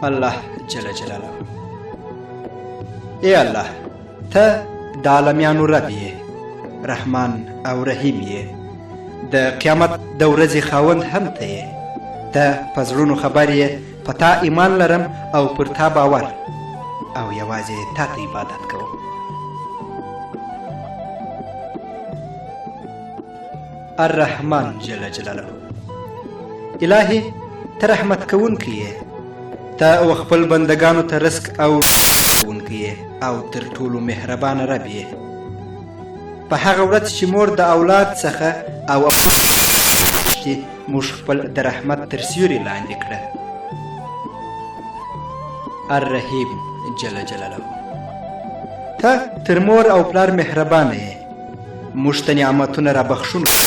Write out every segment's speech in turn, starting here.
الله جل جلاله. ای الله، ته د عالمیانو رب یې، رحمان او رحیم یې، د قیامت د ورځې خاوند هم ته یې. ته په زړونو خبر یې، په تا ایمان لرم او پر تا باور، او یوازې تا ته عبادت کوم. الرحمن جل جلاله. الهي ته رحمت کوونکی یې، ته او خپل بندگانو ته رزق او کوونکی یې، او تر ټولو مهربان رب یې. په هغه ورځ چې مور د اولاد څخه او موږ خپل د رحمت تر سیوري لاندې کړه. الرحیم جل جلاله. ته تر مور او پلار مهربانه یې، موږ ته نعمتونه را بخښونکی،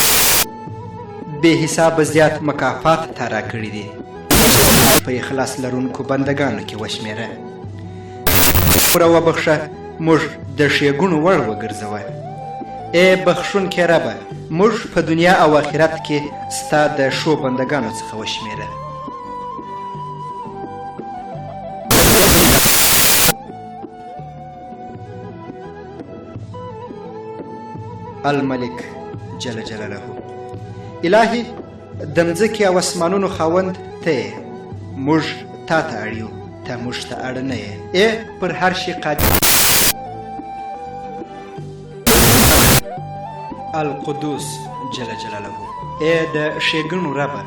بې حسابه زیات مکافات تا راکړي دي. په اخلاص لرونکو بندګانو کې وشمېره. وره وبخښه، موږ د ښېګڼو وړ وګرځوه. ای بخښونکی ربه، موږ په دنیا او آخرت کې ستا د ښو بندګانو څخه وشمېره. الملک جل جلاله. الهي د مځکې او اسمانونو خاوند ته یې، موږ تا ته اړ یو، ته موږ ته اړ نه یې. ای پر هر شي قادر. القدوس جل جلاله. ای د ښېګڼو ربه،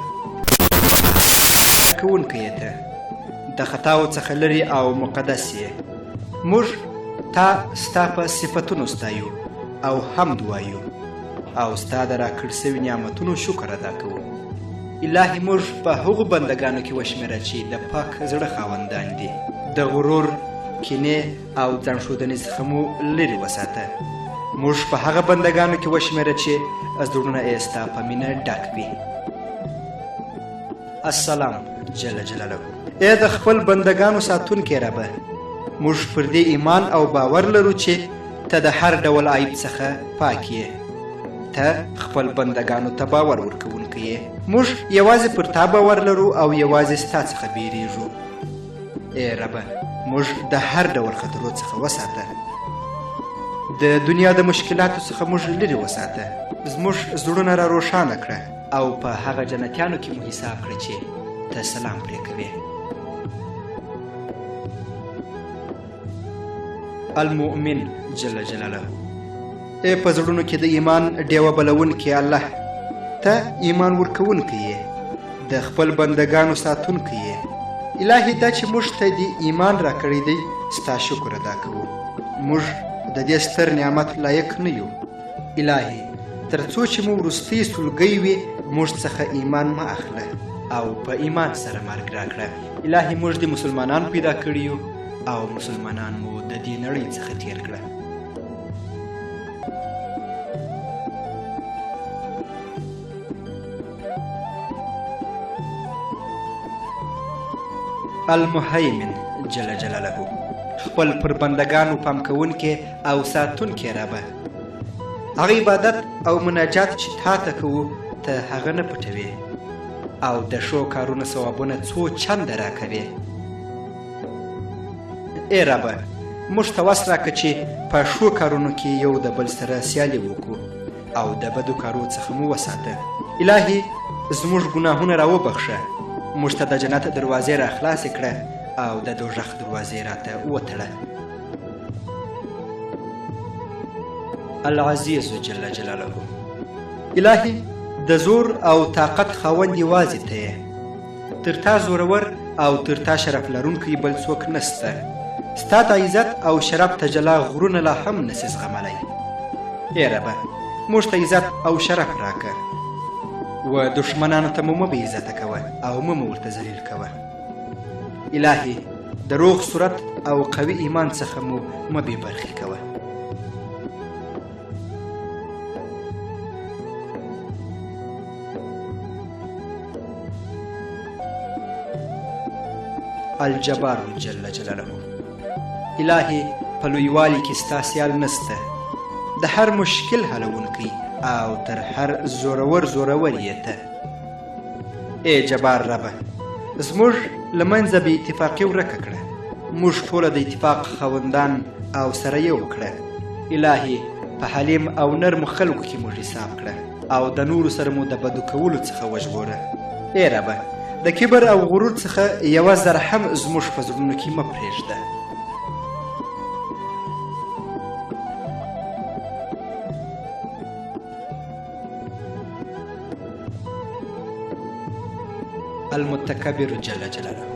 کوونکی یې ته، د خطاو څخه لرې او مقدس یې. موږ تا ستا په صفتونو ستایو او حمد وایو، او ستا د راکړ سوي نعمتونو شکر ادا کوو. الهي موږ په هغو بندګانو کې وشمېره چې د پاک زړه خاوندان دي. د غرور، کینې او ځان ښودنې څخه مو لرې وساته. موږ په هغه بندګانو کې وشمېره چې زړونه یې ستا په مینه ډک وي. السلام جل جلاله. ای د خپل بندګانو ساتونکی ربه، موږ پر دې ایمان او باور لرو چې ته د هر ډول عیب څخه پاک یې. ته خپل بندګانو ته باور ورکوونکی یې. موږ یوازې پر تا باور لرو او یوازې ستا څخه بیریږو. ای ربه، موږ د هر ډول خطرو څخه وساته. د دنیا د مشکلاتو څخه موږ لرې وساته. زموږ زړونه را روښانه کړه، او په هغه جنتیانو کې مو حساب کړه چې ته سلام پرې کوې. المؤمن جل جلاله. ای په زړونو کې د ایمان ډیوه بلونکی الله، ته ایمان ورکوونکی یې، د خپل بندګانو ساتونکی یې. الهي دا چې موږ ته د ایمان راکړی دی، ستا شکر ادا کوو. موږ د دې ستر نعمت لایق نه یو. الهي تر څو چې مو وروستۍ سلګۍ وي، موږ څخه ایمان مه اخله، او په ایمان سره مرګ راکړه. الهي موږ د مسلمانان پیدا کړي یو، او مسلمانان مو د دې نړۍ څخه تیر کړه. المهیمن جل جلاله. خپل پر بندگانو پام کوونکی او ساتونکی ربه، هغه عبادت او مناجات چې تا ته کوو، ته هغه نه پټوې، او د ښو کارونو ثوابونه څو چنده راکوې. ای ربه، موږ ته وس راکړه چې په ښو کارونو کې یو د بل سره سیالي وکړو، او د بدو کارو څخه مو وساته. الهي زموږ ګناهونه را وبخښه، موږ ته د جنت دروازې را خلاصې کړه، او د دوزخ دروازې راته وتړه. العزیز جل جلاله. الهي د زور او طاقت خاوند یوازې ته یې، تر تا زورور او تر تا شرف لرونکی بل څوک نسته. ستا د عزت او شرف تجلا غرونه لا هم نسي زغملی. ای ربه، موږ ته عزت او شرف راکه، و دشمنانو ته مو مه بې عزته کوه، او مه ورته ذلیل کوه. الهي د روغ صورت او قوي ایمان څخه مو مه بې برخې کوه. الجبار جل جلاله. الهي په لویوالي کې ستا سیال نسته، د هر مشکل حلونکی او تر هر زورور یې ته. ای جبار ربه، زموږ له منځه بې اتفاقي ورکه کړه، موږ ټوله د اتفاق خاوندان او سره یو کړه. الهي په حلیم او نرمو خلکو کې موږ حساب کړه او د نورو سره مو د بدو کولو څخه وژغوره. ای ربه، د کبر او غرور څخه یوه ذره هم زموږ په زړونو کې مه پرېږده. المتکبر جل جلاله.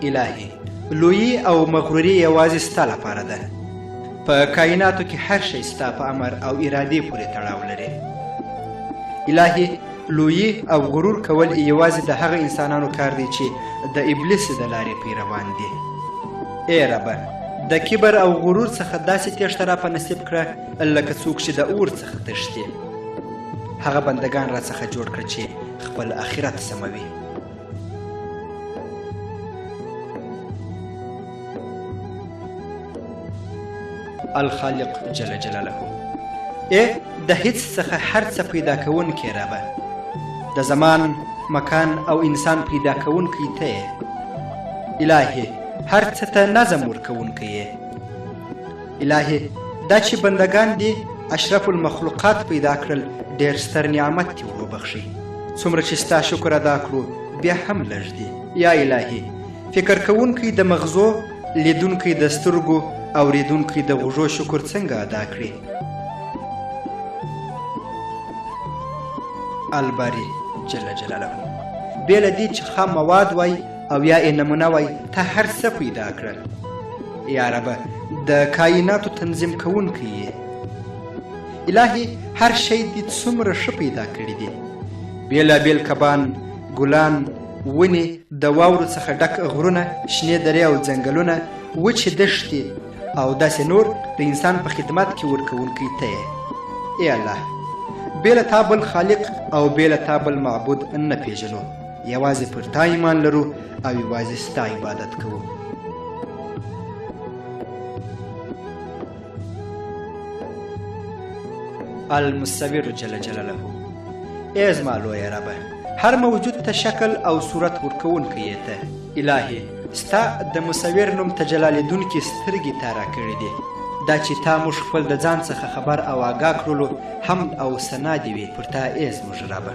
الهي لویي او مغروري یوازې ستا لپاره ده. په کائناتو کې هر شی ستا په امر او ارادې پورې تړاو لري. الهي لویي او غرور کول یوازې د هغه انسانانو کار دی چې د ابلیس د لارې پیروان دي. ای ربه، د کبر او غرور څخه داسې تېښته را په نصیب کړه لکه څوک چې د اور څخه تښتي. هغه بندگان را څخه جوړ کړه چې خپل آخرت سموي. الخالق جل جلاله. ای د هیڅ څخه هر څه پیدا کوونکی ربه، د زمان، مکان او انسان پیدا کوونکی ته یې. الهي هر څه ته نظم ورکوونکی یې. الهي دا چې بندگان دي اشرف المخلوقات پیدا کړل ډېر ستر نعمت دې وبخښي. څومره چې ستا شکر ادا کړو بیا هم لږ دي. یا الهي فکر کوونکی د مغزو، لیدونکی د سترګو، اوریدونکی د غوږو شکر څنګه ادا کړي؟ الباری جل جلاله. بې له دې چې خام مواد وای او یا یې نمونه وای، ته هر څه پیدا کړل. یا ربه، د کائناتو تنظیم کوونکی یې. الهي هر شی دې څومره ښه پیدا کړي دي. بېلابېل کبان، ګلان، ونې، د واورو څخه ډک غرونه، شنې درې او ځنګلونه، وچې دښتې او داسې نور د انسان په خدمت کې ورکوونکی ته یې. ای الله، بې له تا بل خالق او بې له تا بل معبود نه پیژنو. یوازې پر تا ایمان لرو او یوازې ستا عبادت کوو. المصور جل جلاله. ای زما لویه ربه، هر موجود ته شکل او صورت ورکوونکی یې ته. الهي ستا د مصور نوم ته جلالیدونکي سترګې تا راکړي دي. دا چې تا موږ خپل د ځان څخه خبر او آګاه کړلو، حمد او ثنا دې وي پر تا ای زموږ ربه.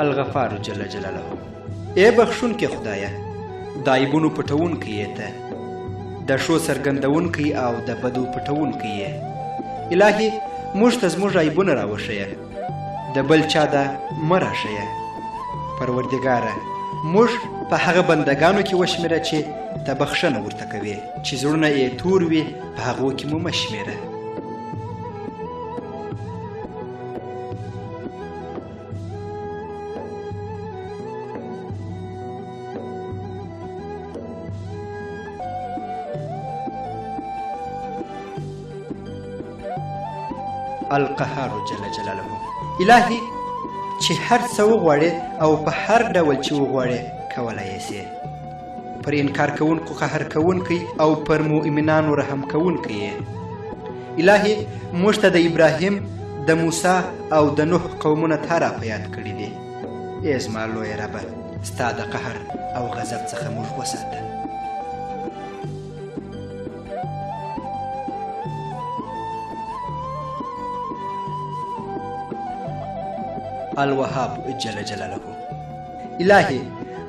الغفار جل جلاله. ای بخښونکی خدایه، د عیبونو پټوونکی یې ته، د ښو څرګندونکی او د بدو پټوونکی یې. الهي موږ ته زموږ عیبونه راوښیه، د بل چا ده مه راښیه. پروردګاره، موږ په هغه بندگانو کې وشمېره چې ته بخښنه ورته کوې، چې زړونه یې تور وي په هغو کې مو مه شمېره. القهار جل جلاله. الهي چې هر څه وغواړې او په هر ډول چې وغواړې کولی یې سې. پر انکار کوونکو قهر کوونکی او پر مؤمنانو رحم کوونکی یې. الهي موږ ته د ابراهیم، د موسی او د نوح قومونه تا را په یاد کړي دي. ای زما لویه ربه، ستا د قهر او غضب څخه موږ وساته. الوهاب جل جلاله. الهي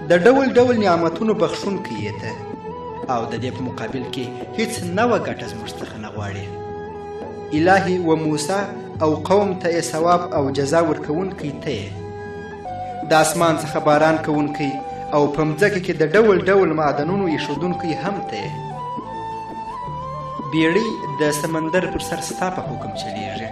د ډول ډول نعمتونو بخښونکی یې ته او د دې په مقابل کې هیڅ نوه ګټه زموږ څخه نه غواړې. الهي و موسی او قوم ته یې ثواب او جزا ورکوونکی ته یې. د اسمان څخه باران کوونکی او په مځکه کې د ډول ډول معدنونو ایښودونکی هم ته یې. بیړۍ د سمندر پر سر ستا په حکم چلیږي.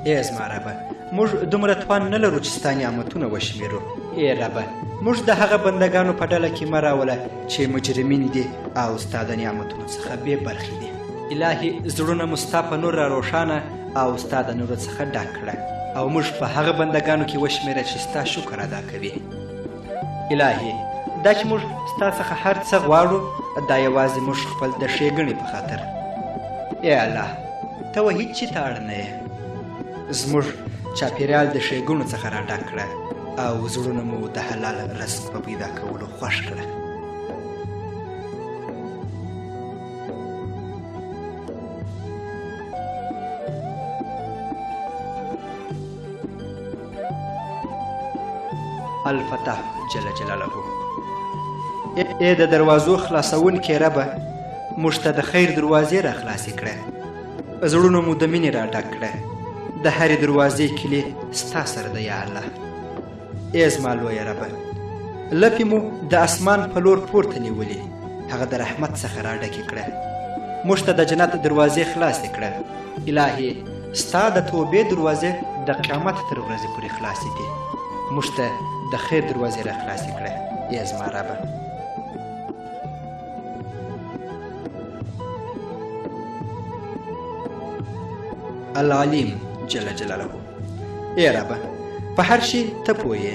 ای زما ربه، موږ دومره توان نه لرو چې ستا نعمتونه وشمېرو. ای ربه، موږ د هغه بندګانو په ډله کې مه راوله چې مجرمین دي او ستا د نعمتونو څخه بې برخې دي. الهي زړونه مو ستا په نور را روښانه او ستا د نورو څخه ډک کړه او موږ په هغه بندګانو کې وشمېره چې ستا شکر ادا کوي. الهي دا چې موږ ستا څخه هر څه غواړو، دا یوازې موږ خپل د ښېګڼې په خاطر. ای الله، ته وهیڅ چي ته اړ نه یې. زموږ چاپېریال د ښېګڼو څخه را ډک کړه او زړونه مو د حلال رزق په پیدا کولو خوښ کړه. الفتح جل جلاله. ای د دروازو خلاصونکې ربه، موږ ته د خیر دروازې را خلاصې کړه، زړونه مو د مینې را ډک کړه، د هرې دروازې کلي ستا سره ده یا الله. ای زما لویه ربه، لپې مو د اسمان په لور پورته نیولې، هغه د رحمت څخه را ډکې کړه، موږ ته د جنت دروازې خلاصې کړه. الهي ستا د توبې دروازې د قیامت تر ورځې پورې خلاصې دي، موږ ته د خیر دروازې را خلاصې کړه. ای زما ربه. العلیم جل جلاله. ای ربه، په هر شي ته پوهې،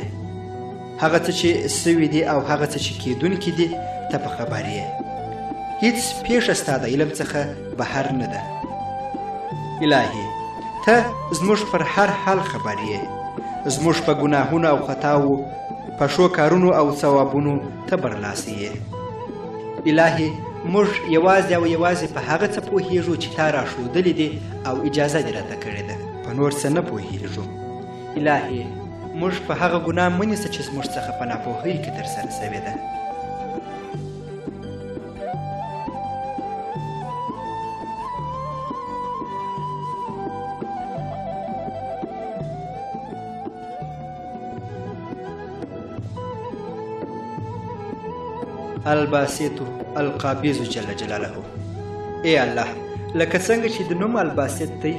هغه څه چې سوي دي او هغه څه چې کیدونکي دي ته په خبر یې، هیڅ پیښه ستا د علم څخه بهر نه ده. الهي ته زموږ پر هر حال خبر یې، زموږ په ګناهونو او خطاو، په ښو کارونو او ثوابونو ته برلاسی یې. الهي موږ یوازې او یوازې په هغه څه پوهیږو چې تا راښودلي دي او اجازه دې راته کړې ده، په نور څه نه پوهیږو. الهي موږ په هغه ګناه مه نیسه چې زموږ څخه په ناپوهۍ کې ترسره سوې ده. الباسط القابض جل جلاله. ای الله، لکه څنګه چې د نوم الباسط دی،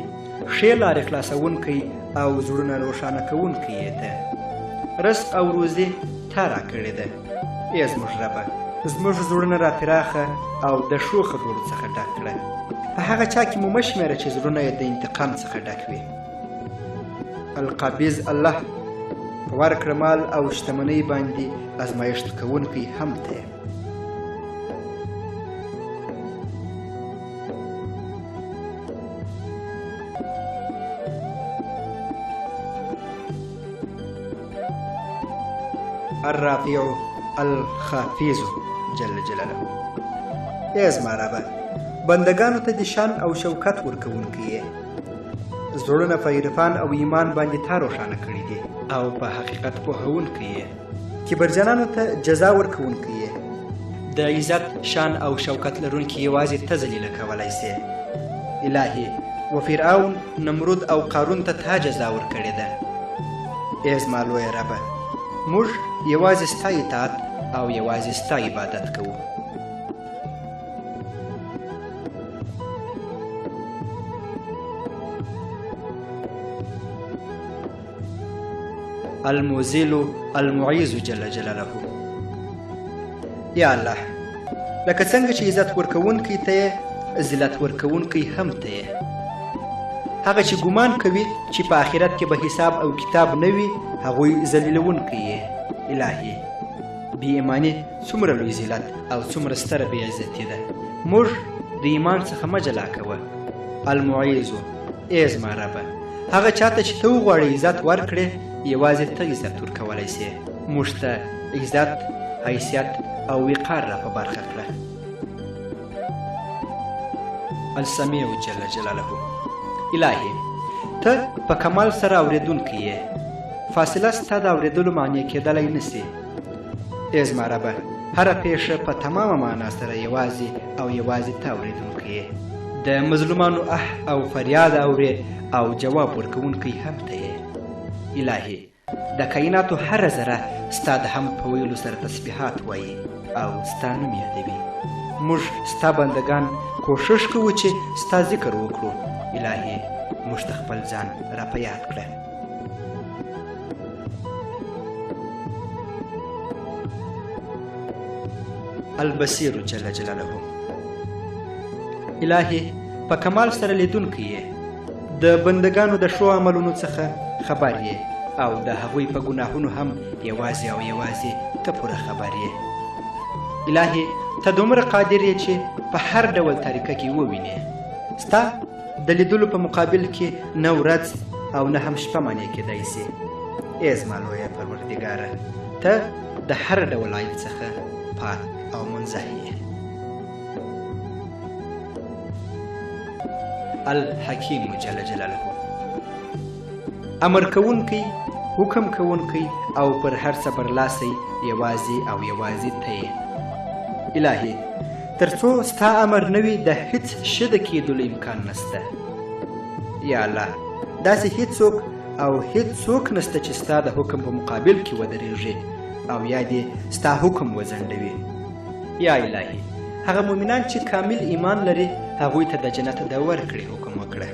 ښې لارې خلاصونکی او زړونه روښانه کوونکی یې ته، رزق او روزي تا راکړې ده. ای زموږ ربه، زموږ زړونه را پراخه او د ښو خبرو څخه ډک کړه، په هغه چا کې مو مه شمېره چې زړونه یې د انتقام څخه ډک وي. القابض الله په ورکړه مال او شتمنۍ باندې ازمایښت کوونکی هم دی. الرافع الخافض جل جلاله. ای زما ربه، بندگانو ته د شان او شوکت ورکوونکی یې، زړونه په عرفان او ایمان باندې تا روښانه کړي دي او په حقیقت پوهونکی یې، کبرجنانو ته جزا ورکوونکی یې، د عزت شان او شوکت لرونکي یوازې ته ذلیله کولی سې. الهي و فرعون، نمرود او قارون ته تا جزا ورکړې ده. ای زما لویه ربه، موږ یوازې ستا اطاعت او یوازې ستا عبادت کوو. المذل المعز جل جلاله. یا الله، لکه څنګه چې عزت ورکوونکی ته یې، ذلت ورکوونکی هم ته یې. هغه چې ګمان کوي چې په آخرت کې به حساب او کتاب نه وي، هغوی ذلیلونکی یې. الهي بې ایماني څومره لوی ذلت او څومره ستره بې عزتي ده، موږ د ایمان څخه مه جلا کوه. المعز. ای زما ربه، هغه چاته چې ته وغواړې عزت ورکړې، یوازې ته عزت ورکولی سې، موږ ته عزت، حیثیت او وقار را په برخه کړه. السمیع جل جلاله. الهي ته په کمال سره اورېدونکی یې، فاصله ستا د اورېدلو معنی کېدلی نه سي. ای زما ربه، هره پیښه په تمامه معنا سره یوازې او یوازې ته اورېدونکی یې، د مظلومانو او فریاد اورې او جواب ورکوونکی هم ته یې. الهي د کائناتو هره ذره ستا د حمد په ویلو سره تسبیحات وایي او ستا نوم یادوي. موږ ستا بندگان کوښښ کوو چې ستا ذکر وکړو. الهي موږ ته خپل ځان را په یاد کړه. البصیر جل جلاله. الهي په کمال سره لیدونکی یې، د بندگانو د ښو عملونو څخه خبر یې او د هغوی په ګناهونو هم یوازې او یوازې ته پوره خبر یې. الهي ته دومره قادر یې چې په هر ډول طریقه کې ووینې. ستا د لیدلو په مقابل کې نه ورځ او نه هم شپه معنی کېدای سي. ای زما لویه پروردګاره، ته د هر ډول عیب څخه پاک او منزه یې. الحکیم جل جلاله، امر کوونکی، حکم کوونکی او پر هر څه برلاسی یوازې او یوازې ته یې. الهي، تر څو ستا امر نه وي د هیڅ شي د کېدلو امکان نسته. یا الله، داسې هیڅوک او هیڅوک نسته چې ستا د حکم په مقابل کې ودرېږي او یا دې ستا حکم وځنډوي. یا الهي، هغه مؤمنان چې کامل ایمان لري هغوی ته د جنت د ورکړې حکم وکړه.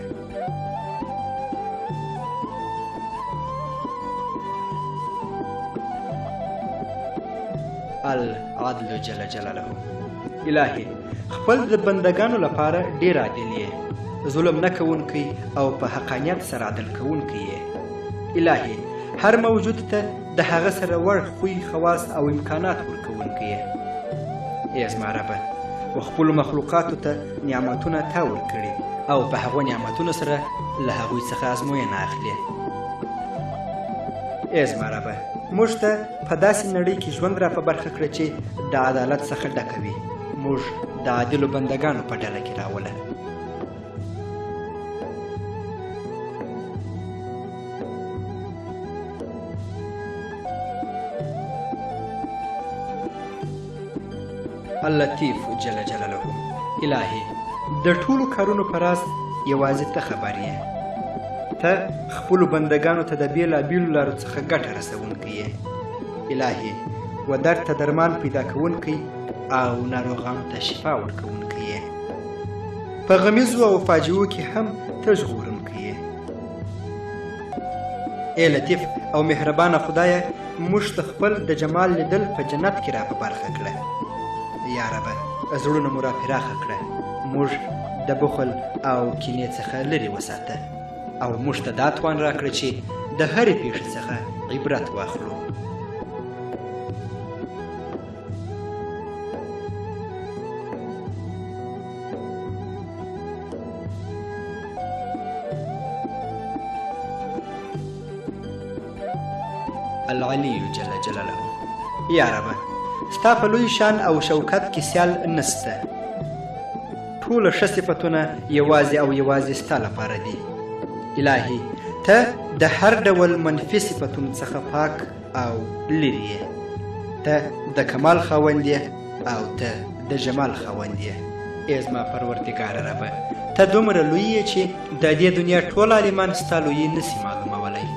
العدل جل جلاله، الهي خپل د بندگانو لپاره ډیر عادل یې، ظلم نه کوونکی او په حقانیت سره عدل کوونکی یې. الهي هر موجود ته د هغه سره وړ خوی، خواص او امکانات ورکوونکی یې. ای زما ربه، و خپلو مخلوقاتو ته نعمتونه تا ورکړي او په هغو نعمتونو سره له هغوی څخه ازموینه اخلي. ای زما ربه، موږ ته په داسې نړۍ کې ژوند را په برخه کړه چې د عدالت څخه ډکه وي. موږ د عادلو بندګانو په ډله کې راوله. اللطیف جل جلاله، الهي د ټولو کارونو په راز یوازې ته خبر یې. ته خپلو بندګانو ته د بېلابېلو لارو څخه ګټه رسوونکی یې. الهي و درد ته درمان پیدا کوونکی او ناروغانو ته شفا ورکوونکی یې. په غمیزو او فاجعو کې هم ته ژغورونکی یې. ای لطیف او مهربانه خدایه، موږ ته خپل د جمال لیدل په جنت کې را په برخه کړه. یا ربه، زړونه مو را پراخه کړه، موږ د بخل او کینې څخه لرې وساته او موږ ته دا توان راکړه چې د هرې پیښې څخه عبرت واخلو. العلی جل جلاله، یا ربه، ستا په لوی شان او شوکت کې سیال نسته. ټوله ښه صفتونه یوازې او یوازې ستا لپاره دي. الهي، ته د هر ډول منفي صفتونو څخه پاک او لرې یې. ته د کمال خاوند یې او ته د جمال خاوند یې. ای زما پروردګاره ربه، ته دومره لوی یې چې د دې دنیا ټول عالمان ستا لویي نسي معلومولی.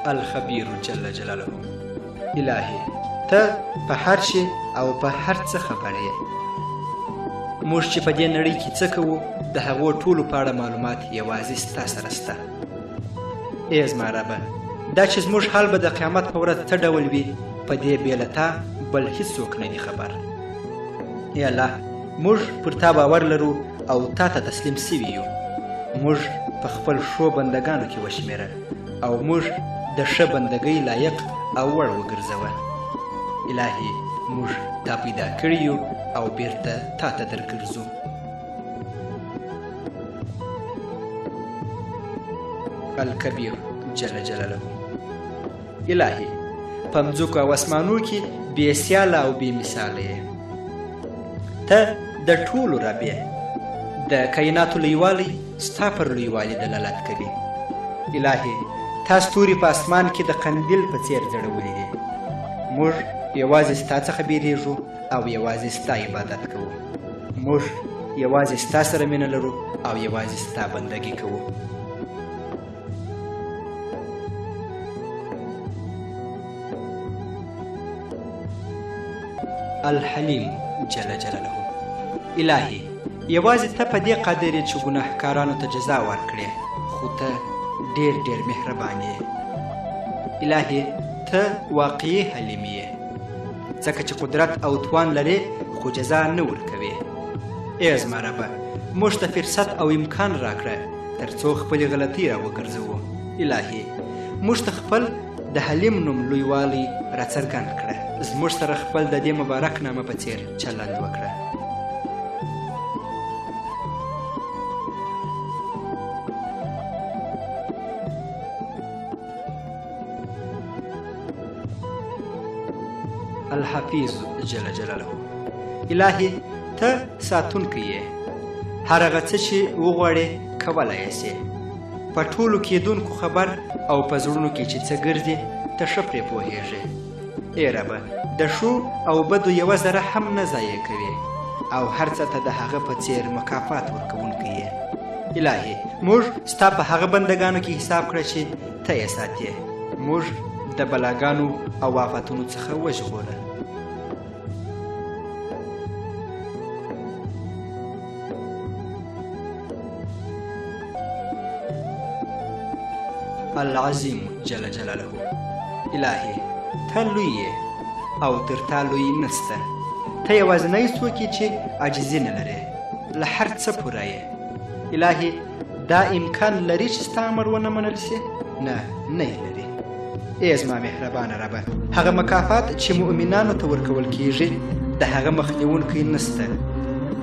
الخبیر جل جلاله، الهي ته په هر شي او په هر څه خبر یې. موږ چې په دې نړۍ کې څه کوو د هغو ټولو په اړه معلومات یوازې ستا سره سته. ای زما ربه، دا چې زموږ حال به د قیامت په ورځ څه ډول وي، په دې بې له تا بل هیڅوک نه دي خبر. ای الله، موږ پر تا باور لرو او تا ته تسلیم سوي یو. موږ په خپل ښو بندګانو کې وشمېره او موږ د ښه بندګۍ لایق او وړ وګرځوه. الهي، موږ تا پیدا کړي یو او بیرته تا ته درګرځو. الکبیر جل جلاله، الهي په مځکو او اسمانو کې بې سیاله او بې مثاله یې. ته د ټولو رب یې. د کائناتو لویوالی ستا پر لویوالي دلالت کوي. الهي، تا ستوري په اسمان کې د قندیل په څیر ځړولي دي. موږ یوازې ستا څخه بیریږو او یوازې ستا عبادت کوو. موږ یوازې ستا سره مینه لرو او یوازې ستا بندګي کوو. الحلیم جل جلاله، الهي یوازې ته په دې قادر یې چې ګناهکارانو ته جزا ورکړې، خو ته ډېر ډېر مهربان یې. الهي، ته واقعي حلیم یې. ځکه چې قدرت او توان لرې خو جزا نه ورکوې. ای زما ربه، موږ ته فرصت او امکان راکړه تر څو خپلې غلطۍ راوګرځوو. الهي، موږ ته خپل د حلیم نوم لویوالی راڅرګند کړه. زموږ سره خپل د دې مبارک نامه په څیر چلند وکړه. الحفیظ جل جلاله، الهي ته ساتونکی یې. هر هغه څه چې وغواړې کولی یې سې. په ټولو کېدونکو خبر او په زړونو کې چې څه ګرځي ته ښه پرې پوهېږې. ای ربه، د ښو او بدو یوه ذره هم نه ضایع کوې او هر څه ته د هغه په څیر مکافات ورکوونکی یې. الهي، موږ ستا په هغه بندګانو کې حساب کړه چې ته یې ساتې. موږ د بلاګانو او آفتونو څخه وژغوره. العظیم جل جلاله، الهي ته لوی یې او تر تا لوی نسته. ته یوازینی څوک یې چې عاجزي نه لرې، له هر څه پوره یې. الهي، دا امکان لري چې ستا امر ونه منل سي؟ نه یې لري. ای زما مهربانه ربه، هغه مکافات چې مؤمنانو ته ورکول کیږي د هغه مخنیونکی نسته،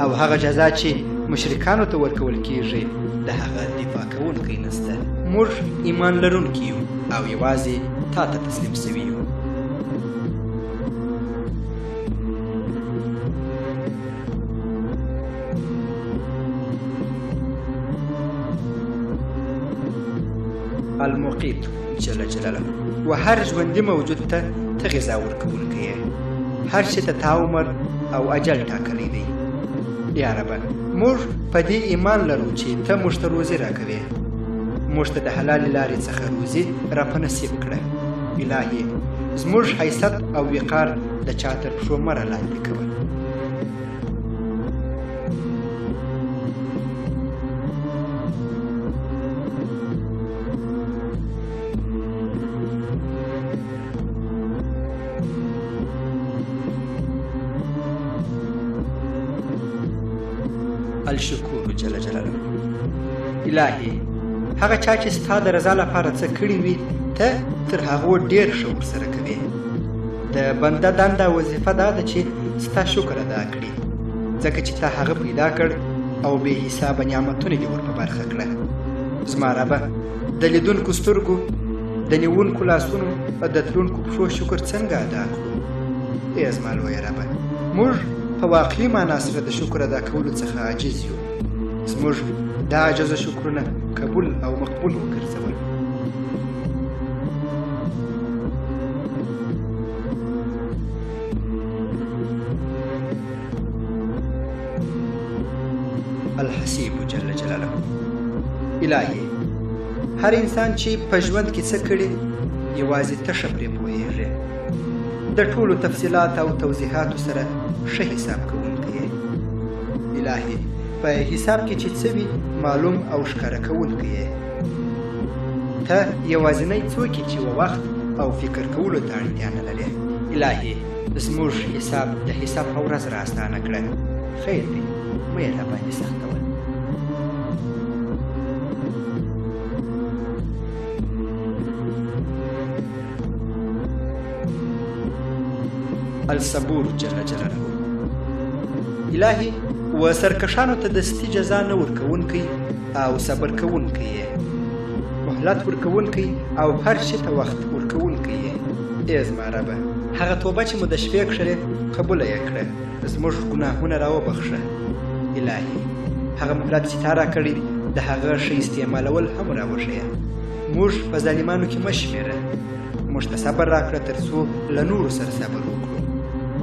او هغه جزا چې مشرکانو ته ورکول کیږي د هغه دفاع کوونکی نسته. موږ ایمان لرونکي یو او یوازې تا ته تسلیم سوي یو. المقیت جل جلاله، و هر ژوندي موجود ته ته غذا ورکوونکی یې. هر شي ته تا عمر او اجل ټاکلی دی. یا ربه، موږ په دې ایمان لرو چې ته موږ ته روزي راکوې. موږ ته د حلالې لارې څخه روزي را په نصیب کړه. الهي، زموږ حیثیت او وقار د چا تر پښو مه رالاندې کوه. الشکور جل جلاله، الهي، هغه چا چې ستا د رضا لپاره څه کړي وي ته تر هغو ډېر ښه ورسره کوې. د بنده دنده وظیفه دا ده چې ستا شکر ادا کړي، ځکه چې تا هغه پیدا کړ او بې حسابه نعمتونه دې ور په برخه کړه. زما ربه، د لیدونکو سترګو، د نیونکو لاسونو او د تلونکو پښو شکر څنګه ادا کړو؟ ای زما لویه ربه، موږ په واقعي معنا سره د شکر ادا کولو څخه عاجز یو. زموږ دا عاجزه شکرونه قبول او مقبول وګرځول. الحسیب جل جلاله، الهي، هر انسان چې په ژوند کې څه کړي یوازې ته ښه پرې پوهېږې. د ټولو تفصیلات او توضیحاتو سره ښه حساب کوونکی یې. الهي، په حساب کې چې څه وي معلوم او ښکاره کوونکی یې. ته یوازینی څوک یې چې وخت او فکر کولو ته اړتیا نه لرې. الهي، زموږ حساب د حساب په ورځ را اسانه کړه. خیر دی، مه یې راباندې سختوه. الصبور جل جلاله، الهي، و سرکشانو ته دستي جزا نه ورکوونکی او صبر کوونکی یې. مهلت ورکوونکی او هر شي ته وخت ورکوونکی یې. ای زما ربه، هغه توبه چې مو د شپې کښلې قبوله یې کړه. زموږ ګناهونه راوبخښه. الهي، هغه مهلت چې تا راکړی د هغه ښه استعمالول هم راوښیه. موږ په ظالمانو کې مه شمېره. موږ ته صبر راکړه تر څو له نورو سره صبر وکړو.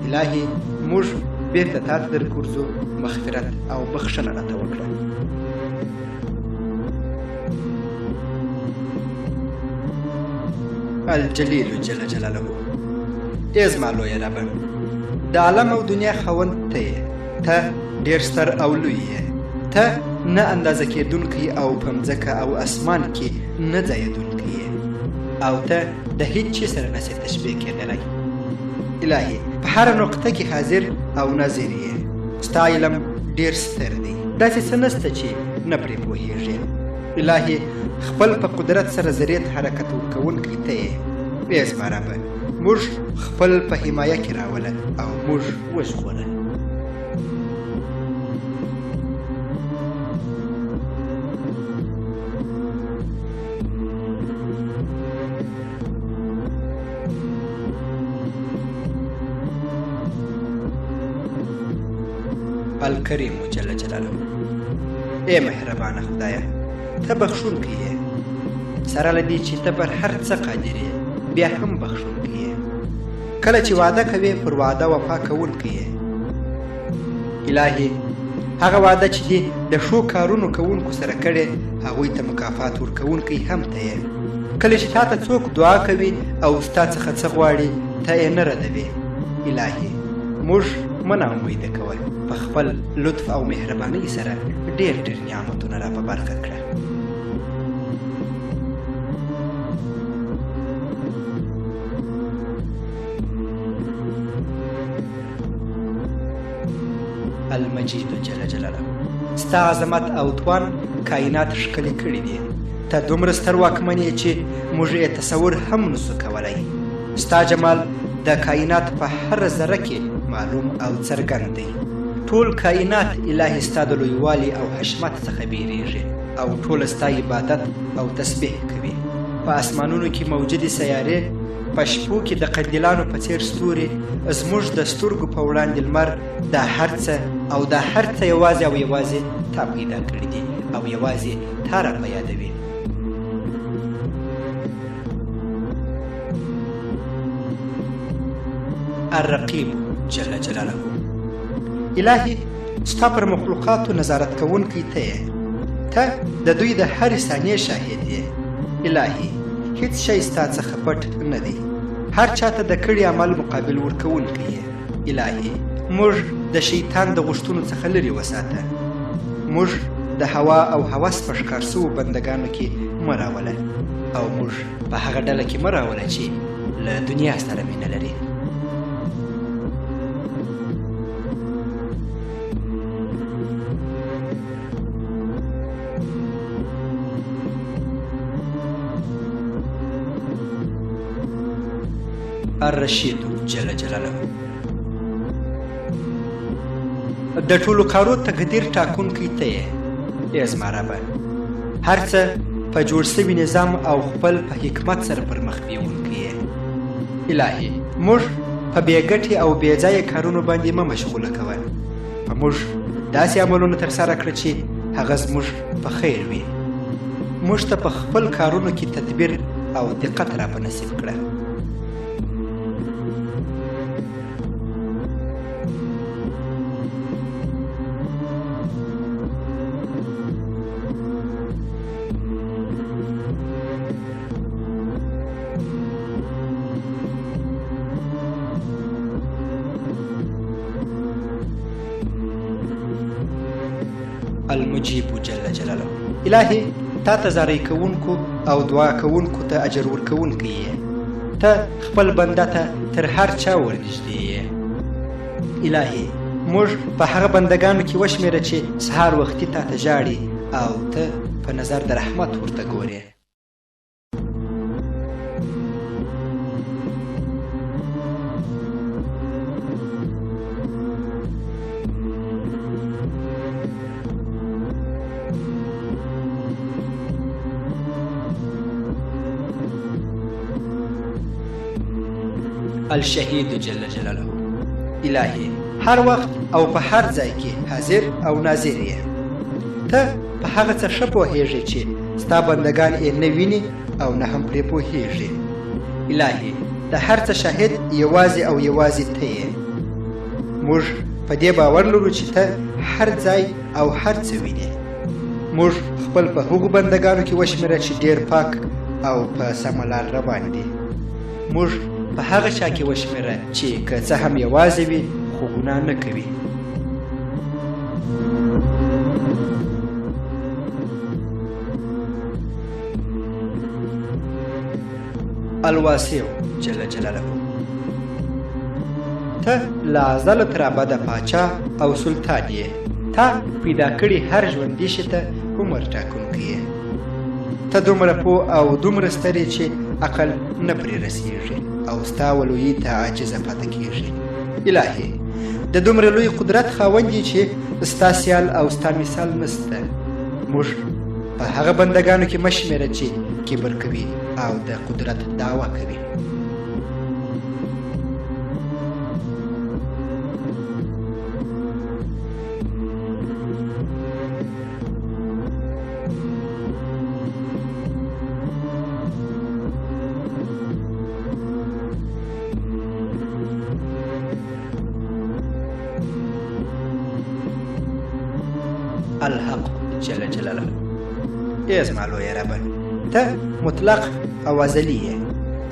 الهي، موږ بیرته تا ته درګرځو. مغفرت او بخښنه راته وکړه. الجلیل جل جلاله، ای زما لویه ربه، د عالم او دنیا خاوند ته یې. ته ډېر ستر او لوی یې. ته نه اندازه کېدونکی او په مځکه او اسمان کې نه ځایېدونکی یې، او ته د هیڅ چي سره نسې تشبیه کېدلی. الهي، په هره نقطه کې حاضر او ناظر یې. ستا علم ډېر ستر دی، داسې څه نسته چې نه پرې پوهېږې. الهي خپل په قدرت سره ذرې ته حرکت ورکوونکی ته یې. ای زما ربه، موږ خپل په حمایه کې راوله او موږ وژغوره. الکریم جل جلاله، ای مهربانه خدایه، ته بخښونکی یې. سره له دې چې ته پر هر څه قادر یې، بیا هم بخښونکی یې. کله چې وعده کوې پر وعده وفا کوونکی یې. الهي هغه وعده چې دې د ښو کارونو کوونکو سره کړې، هغوی ته مکافات ورکوونکی هم ته یې. کله چې تا ته څوک دعا کوي او ستا څخه څه غواړي، ته یې نه ردوې. الهي موږ مه ناامیده کوه، په خپل لطف او مهربانۍ سره ډېر ډېر نعمتونه را په برخه کړه. المجید جل جلاله، ستا عظمت او توان کائنات ښکلي کړي دي. ته دومره ستر واکمن یې چې موږ یې تصور هم نسو کولی. ستا جمال د کائنات په هر ذره کې معلوم او څرګند دی. ټول کائنات الهي ستا د لویوالي او حشمت څخه بیریږي او ټول ستا عبادت او تسبیح کوي. په اسمانونو کې موجودې سیارې، په شپو کې د قندیلانو په څیر ستوري، زموږ د سترګو په وړاندې لمر، دا هر څه او دا هر څه یوازې او یوازې تا پیدا کړي دي او یوازې تا را په یادوي. الرقیب جل جلاله، الهي ستا پر مخلوقاتو نظارت کوونکی ته یې. ته د دوی د هرې ثانیې شاهد یې. الهي هیڅ شی ستا څخه پټ نه دی. هر چاته د کړي عمل مقابل ورکوونکی یې. الهي موږ د شیطان د غوښتنو څخه لرې وساته. موږ د هوا او هوس په ښکار سوو بندګانو کې مه راوله او موږ په هغه ډله کې مه راوله چې له دنیا سره مینه لري. الرشید جل جلاله، د ټولو کارو تقدیر ټاکونکی ته یې. ای زما ربه، هر څه په جوړ سوي نظام او خپل په حکمت سره پر مخ بیونکی یې. الهي موږ په بې ګټې او بې ځایه کارونو باندې مه مشغوله کوه. په موږ داسې عملونه ترسره کړه چې هغه زموږ په خیر وي. موږ ته په خپل کارونو کې تدبیر او دقت را په نصیب کړه. المجیب جل جلاله، الهي تا ته زاری کوونکو او دعا کوونکو ته اجر ورکوونکی یې. ته خپل بنده ته تر هر چا ورنږدې یې. الهي موږ په هغه بندګانو کې وشمېره چې سهار وختي تا ته ژاړي او ته په نظر د رحمت ورته ګورې. الشهید جل جلاله، الهي هر وخت او په هر ځای کې حاضر او ناظر یې. ته په هغه څه ښه پوهېږې چې ستا بندګان یې نه ویني او نه هم پرې پوهېږي. الهي د هر څه شاهد یوازې او یوازې ته یې. موږ په دې باور لرو چې ته هر ځای او هر څه وینې. موږ خپل په هغو بندګانو کې وشمېره چې ډېر پاک او په سمه لار روان دي. موږ په هغه چا کې وشمېره چې که څه هم یوازې وي خو ګناه نه کوي. الواسع جل جلاله، ته له ازله تر ابده پاچا او سلطان یې. تا پیدا کړي هر ژوندي شي ته عمر ټاکونکی یې. ته دومره پوه او دومره ستر یې چې عقل نه پرې رسېږي او ستا ولویي ته عاجزه پاتې کېږي. الهي د دومره لوی قدرت خاوند یې چې ستا سیال او ستا مثال نسته. موږ په هغه بندګانو کې مه شمېره چې کبر کوي او د قدرت دعوه کوي. الحق جل جلاله. ای زما لویه ربه، ته مطلق او ازلي یې.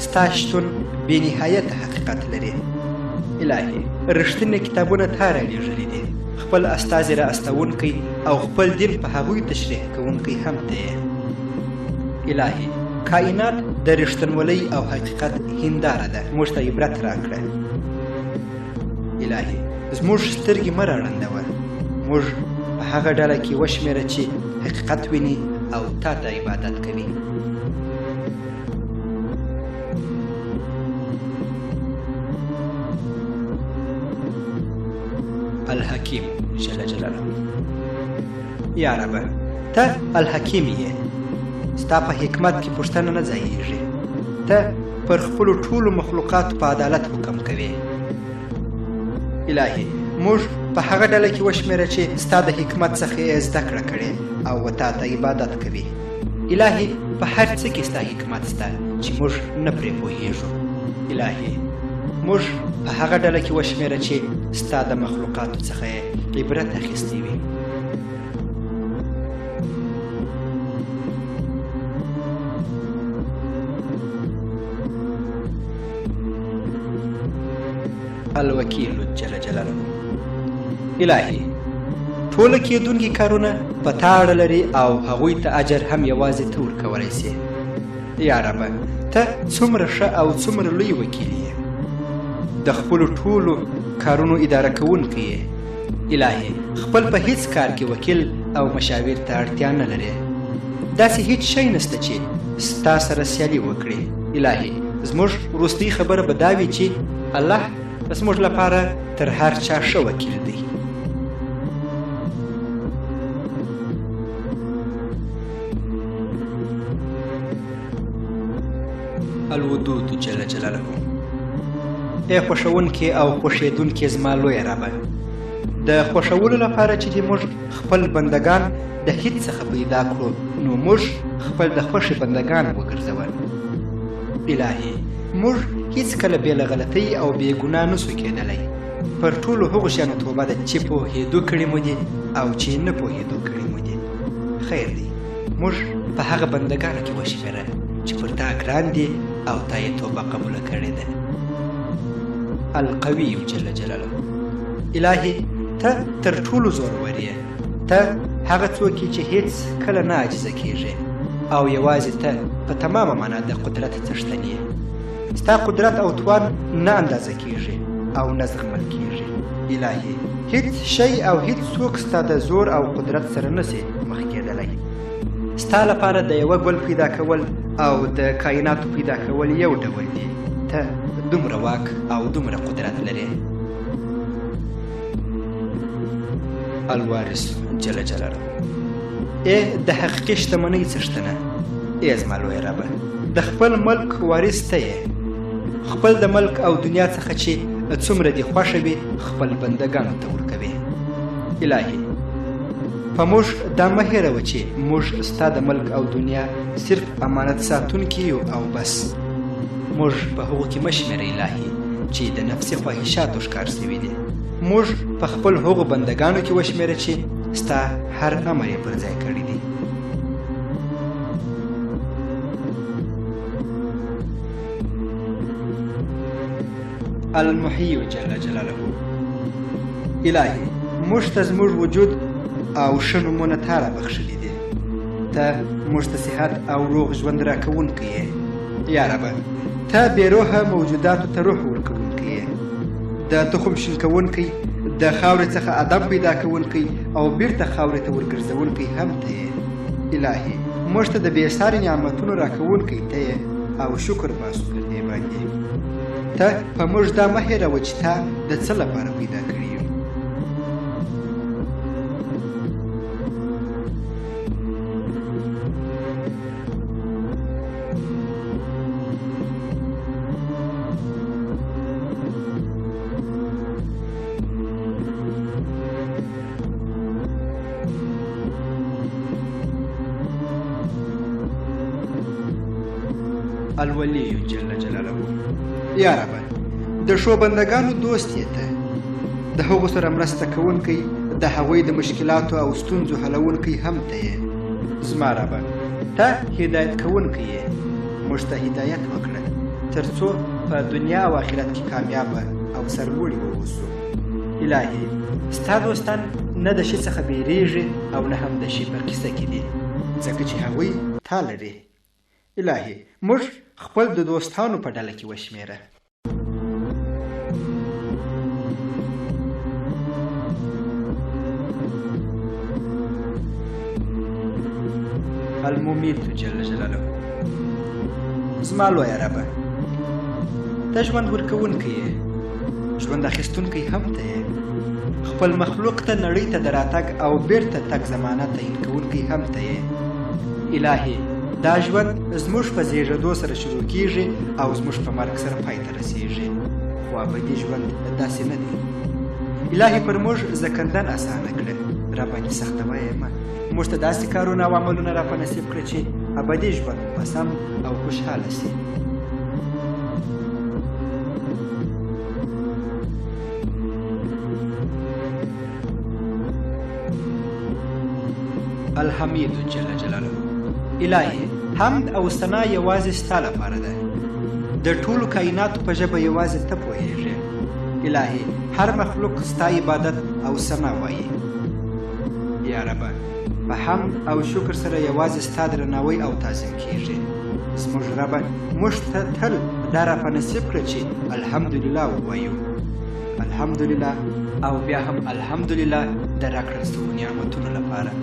ستا شتون بې نهایته حقیقت لري. الهي رښتینې کتابونه تا رالیږلي دي. خپل استازي را استوونکی او خپل دین په هغوی تشریح کوونکی هم ته یې. الهي کائنات د رښتینولۍ او حقیقت هنداره ده. موږ ته عبرت راکړه. الهي زموږ سترګې مه راړندوه. موږ په هغه ډله کې وشمېره چې حقیقت ویني او تا ته عبادت کوي. الحکیم جل جلاله. یا ربه ته الحکیم یې. ستا په حکمت کې پوښتنه نه ځایېږي. ته پر خپلو ټولو مخلوقاتو په عدالت حکم کوې. الهي موږ په هغه ډله کې وشمېره چې ستا د حکمت څخه یې زده کړه کړې او تا ته عبادت کوي. الهي په هر څه کې ستا حکمت سته چې موږ نه پرې پوهېږو. الهي موږ په هغه ډله کې وشمېره چې ستا د مخلوقاتو څخه یې عبرت اخیستی وي. الوکیل جل جلاله. الهي ټوله کېدونکي کارونه په تا اړه لري او هغوی ته اجر هم یوازې ته ورکولی سې. یا ربه ته څومره ښه او څومره لوی وکیل یې. د خپلو ټولو کارونو اداره کوونکی یې. الهي خپل په هیڅ کار کې وکیل او مشاور ته اړتیا نه لرې. داسې هیڅ شی نسته چې ستا سره سیالي وکړي. الهي زموږ وروستۍ خبره به دا وي چې الله زموږ لپاره تر هر چا ښه وکیل دی. الودود جل جلاله. ای خوښونکې او خوښېدونکې زما لویه ربه، د خوښولو لپاره چې موږ خپل بندگان د هیڅ څخه پیدا کړو نو موږ خپل د خوښې بندگان وګرځوه. الهي موږ هیڅ کله بې له غلطۍ او بې ګناه نسو کېدلی. پر ټولو هغو شیانو توبه ده چې پوهېدو کړي مو دي او چې نه پوهېدو کړي مو دي. خیر دی موږ په هغه بندګانو کې وشمېره چې پر تا ګران دي او تا یې توبه قبوله کړې ده. القوي جل جلاله. الهي ته تر ټولو زورور یې. ته هغه څوک یې چې هیڅ کله نه عاجزه کېږي او یوازې ته په تمامه معنا د قدرت څښتن یې. ستا قدرت او توان نه اندازه کېږي او نه زغمل کېږي. الهي هیڅ شی او هیڅ څوک ستا د زور او قدرت سره نسي مخ کېدلی. ستا لپاره د یوه ګل پیدا کول او د کائناتو پیدا کول یو ډول دي. ته دومره واک او دومره قدرت لري. الوارث جل جلاله. ای د حقیقي شتمنۍ څښتنه، ای زما لویه ربه، د خپل ملک وارث ته یې. خپل د ملک او دنیا څخه چې څومره دې خوښه وي خپل بندګانو ته ورکوي. الهي په موږ دا مه هېروه چې موږ ستا د ملک او دنیا صرف امانت ساتونکي یو او بس. موږ په هغو کې مه شمېره الهي چې د نفسي خواهشاتو ښکار سوي دي. موږ په خپل هغو بندګانو کې وشمېره چې ستا هر امر یې پر ځای کړی دی. المحیي جل جلاله. الهي موږ ته زموږ وجود او ښه نومونه تا رابخښلي دي. ته موږ ته صحت او روغ ژوند راکوونکی یې. یا ربه ته بې روحه موجوداتو ته روح ورکوونکی یې. د تخم شین کوونکی، د خاورې څخه ادب پیدا کوونکی او بیرته خاورې ته ورګرځونکی هم ته یې. الهي موږ ته د بېساري نعمتونو راکوونکی ته یې او شکر باسو پر دې باندې. ته په موږ دا مه هېروه چې تا د څه لپاره پیدا کړي یو. الولي جل جلاله. یا رب د ښو بندګانو دوست یې ته، د هغو سره مرسته کوونکی، د هغوی د مشکلاتو او ستونزو حلونکی هم ته یې. زما رب ته هدایت کوونکی یې، موږ ته هدایت وکړه تر څو په دنیا او آخرت کې کامیابه او سرلوړي واوسو. الهي ستا دوستان نه د شي څخه بیریږي او نه هم د شي په قصه کې دي، ځکه چې هغوی تا لري. الهي موږ خپل د دوستانو په ډله کې وشمېره. المميت جل جلاله. زما لویه ربه ته ژوند ورکوونکی یې، ژوند اخیستونکی هم ته یې. خپل مخلوق ته نړۍ ته د راتګ او بیرته تګ زمانه تعیین کوونکی هم ته یې. الهي دا ژوند زموږ په زیږېدو سره شروع کیږي او زموږ په مرګ سره پای ته رسیږي، خو ابدي ژوند داسې نه دی. الهي پر موږ زکندن اسانه کړه، راباندې سختوه یې مه. موږ ته داسې کارونه او عملونه را په نصیب کړه چې ابدي ژوند په سم او خوشحاله سي. الحمید جل جلاله. الهي حمد او ثنا یوازې ستا لپاره ده، د ټولو کائناتو په ژبه یوازې ته پوهېږې. الهي هر مخلوق ستا عبادت او ثنا وایي. یا ربه په حمد او شکر سره یوازې ستا درناوی او تعظیم کیږي. زموږ ربه موږ ته تل دا را په نصیب کړه چې الحمدلله ووایو. الحمدلله او بیا هم الحمدلله د راکړل شوو نعمتونو لپاره.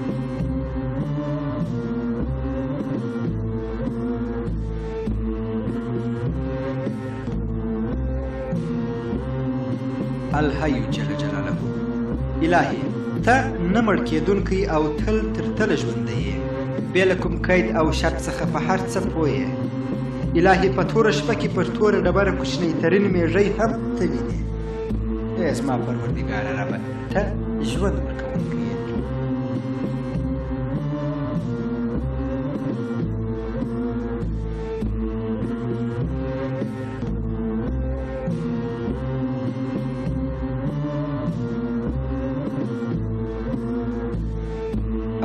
الحی جل جلاله. الهي ته نه مړ کېدونکی او تل تر تله ژوندی یې، بې له کوم قید او شرط څخه په هر څه پوه یې. الهي په توره شپه کې پر توره ډبره کوچنۍ ترین میږی هم ته وینې. ای زما پروردګاره ربه ته ژوند ورکوونکی یې.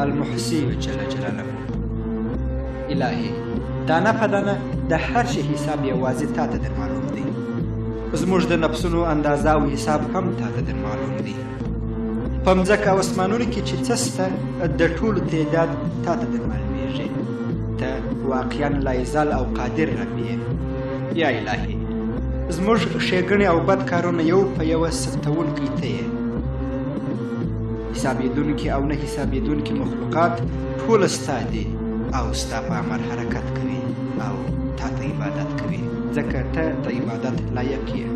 المحصي جل جلاله. الهي دانه په دانه د هر شي حساب یوازې تا ته در معلوم دی. زموږ د نفسونو اندازه او حساب هم تا ته در معلوم دی. په مځکه او اسمانونو کې چې څه شته د ټولو تعداد تا ته در معلومیږي. ته واقعا لایزال او قادر رب یې. یا الهي زموږ ښېګڼې او بد کارونه یو په یوه ثبتوونکی ته یې. حسابېدونکي او نه حسابېدونکي مخلوقات ټوله ستا دي او ستا په امر حرکت کوي او تا ته عبادت کوي، ځکه ته د عبادت لایق یې.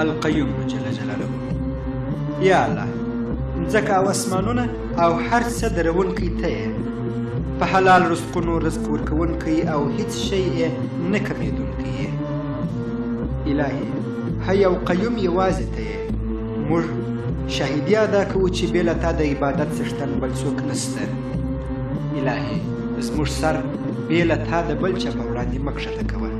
القیوم جل جلاله. یا الله ځکه او اسمانونه او هر څه درونکی ته یې، په حلال رزقونو رزق ورکوونکی او هیڅ شی یې نه کمېدونکی یې. الهي حی او قیوم یوازې ته یې. موږ شاهدي ادا کوو چې بې له تا د عبادت څښتن بل څوک نشته. الهي زموږ سر بې له تا د بل چا په وړاندې مه کښته کوه.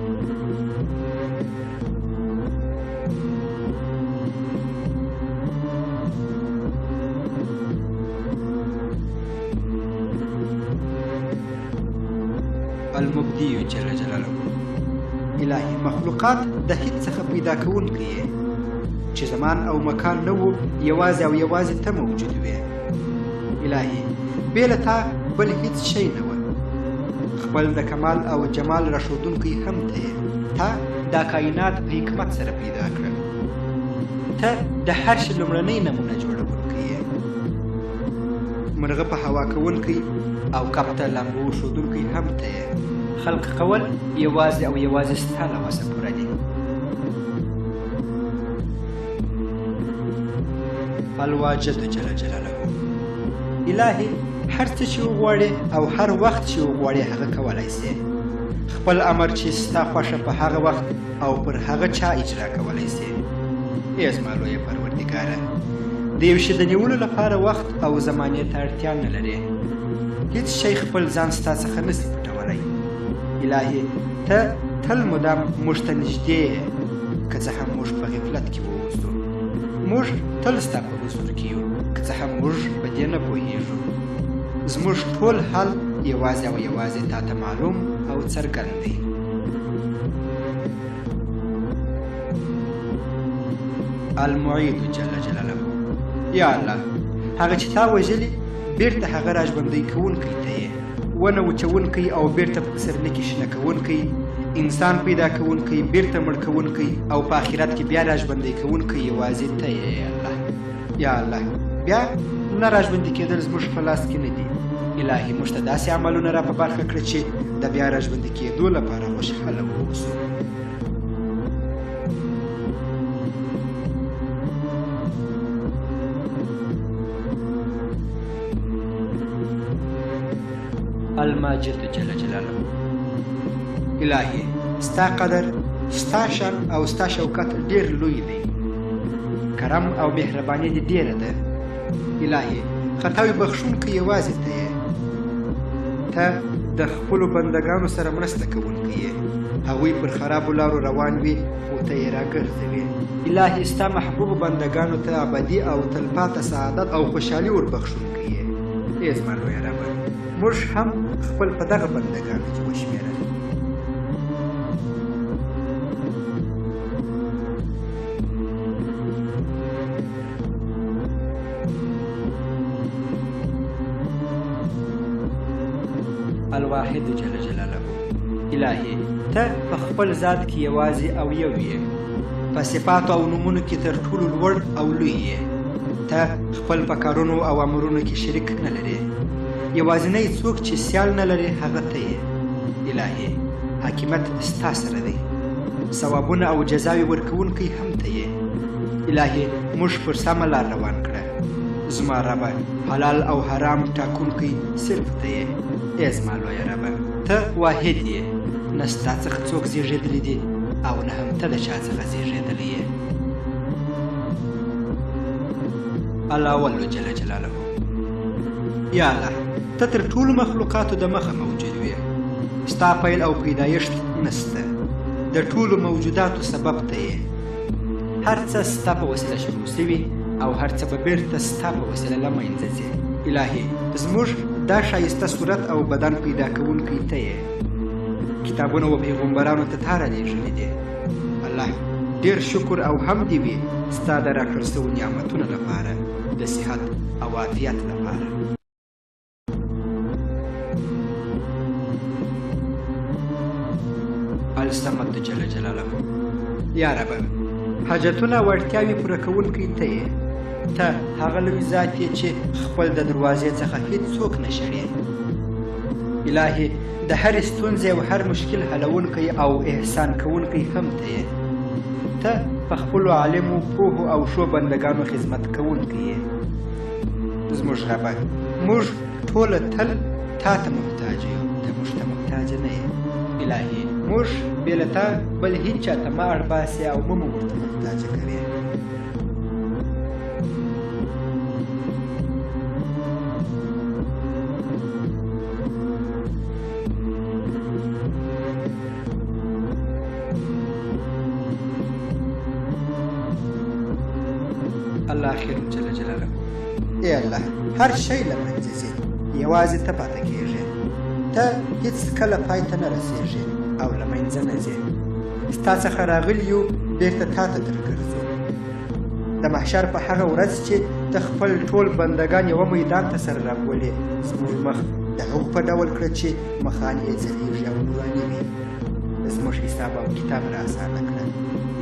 المبدي جل جلاله. الهي مخلوقات د هیڅ څخه پیدا کوونکی یې، چې زمان او مکان نه وو، یوازې او یوازې ته موجود وې. الهي بې له تا بل هیڅ شی نه و. خپل د کمال او جمال راښودونکی هم ته یې. تا دا کائنات په حکمت سره پیدا کړل. ته د هر شي لومړنۍ نمونه جوړونکی یې. مرغه په هوا کوونکی او کب ته لامبو ښودونکی هم ته یې. خلق کول یوازې او یوازې ستا له وسه پوره دي. الواجد جل جلاله، الهي هر څه چې وغواړې او هر وخت چې وغواړې هغه کولی سې. خپل امر چې ستا خوښه په هغه وخت او پر هغه چا اجرا کولی سې. ای زما لویه پروردګاره، د یو شي د نیولو لپاره وخت او زمانې ته اړتیا نه لرې. هیڅ شی خپل ځان ستا څخه نسي پټولی. الهي ته تل مدام موږ ته نږدې یې، که څه هم موږ په غفلت کې واوسو. موږ تل ستا په حضور کې یو، که څه هم موږ په دې نه پوهېږو. زموږ ټول حال یوازې او یوازې تا ته معلوم او څرګند دی. المعید جل جلاله، یا الله، هغه چې تا وژلي بیرته هغه راژوندی کوونکی ته یې. ونه وچوونکی او بیرته په پسرلي کې شنه کوونکی، انسان پیدا کوونکی، بیرته مړ کوونکی او په آخرت کې بیا راژوندی کوونکی یوازې ته یې یا الله. یا الله، بیا نه راژوندي کېدل زموږ په لاس کې نه دي. الهي موږ ته داسې عملونه را په برخه کړه چې د بیا راژوندي کېدو لپاره خوشحاله واوسو. الماجد جل جلاله، الهي ستا قدر، ستا شان او ستا شوکت ډېر لوی دی. کرم او مهرباني دې ډېره ده. الهي خطاوې بخښونکی یوازې ته یې. ته د خپلو بندګانو سره مرسته کوونکی یې. هغوی پر خرابو لارو روان وي خو ته یې راګرځوې. الهي ستا محبوبو بندګانو ته ابدي او تلپاته سعادت او خوشحالي وربخښونکی یې. ای زما لویه ربه، موږ هم خپل په دغه بندګانو کې وشمېره. الواحد جل جلاله، الهي ته په خپل ذات کې یوازې او یو یې. په صفاتو او نومونو کې تر ټولو لوړ او لوی یې. ته خپل په کارونو او امرونو کې شریک نه لرې. یوازینی څوک چې سیال نه لري هغه ته یې. الهي حکمت ستا سره دی. ثوابونه او جزاوې ورکوونکی هم ته یې. الهي موږ پر سمه لار روان کړه. زما ربه، حلال او حرام ټاکونکی صرف ته یې. ای زما لویه ربه، ته واحد یې. نه ستا څخه څوک زیږېدلی دي او نه هم ته د چا څخه زیږېدلی یې. الاول جل جلاله، یا الله، ته تر ټولو مخلوقاتو د مخه موجود وې. ستا پیل او پیدایښت نسته. د ټولو موجوداتو سبب ته یې. هر څه ستا په وسیله شروع سوي او هر څه به بیرته ستا په وسیله له منځه ځي. الهي زموږ دا ښایسته صورت او بدن پیدا کوونکی ته یې. کتابونه و پیغمبرانو ته تا رالیږلي دي. الله ډېر شکر او حمد دې وي ستا د راکړل سوو نعمتونو لپاره، د صحت او عافیت لپاره. الصمد جل جلاله، یا ربه، حاجتونه او اړتیاوې پوره کوونکی ته یې. ته هغه لوی ذات یې چې خپل د دروازې څخه هېڅوک نه شړې. الهي د هرې ستونزې او هر مشکل حلونکی او احسان کوونکی هم ته یې. ته په خپلو عالمو، پوهو او ښو بندګانو خدمت کوونکی یې. زموږ ربه، موږ ټوله تل تا ته محتاج یو، ته موږ ته محتاج نه یې. الهي موږ بې له تا بل هېڅ چا ته مه اړباسې او مه مو ورته محتاجه کوې. الله خیر جل جلاله، ای الله، هر شی له منځه ځي، یوازې ته پاتې کېږې. ته هېڅ کله پای ته نه رسېږې او له منځه نه ځې. ستا څخه راغلي یو، بېرته تا ته درګرځو. د محشر په هغه ورځ چې ته خپل ټول بندګان یوه میدان ته سره راولې، زموږ مخ د هغو په ډول کړه چې مخان یې ځلیږي او نوراني وي. زموږ حساب او کتاب را اسانه کړه.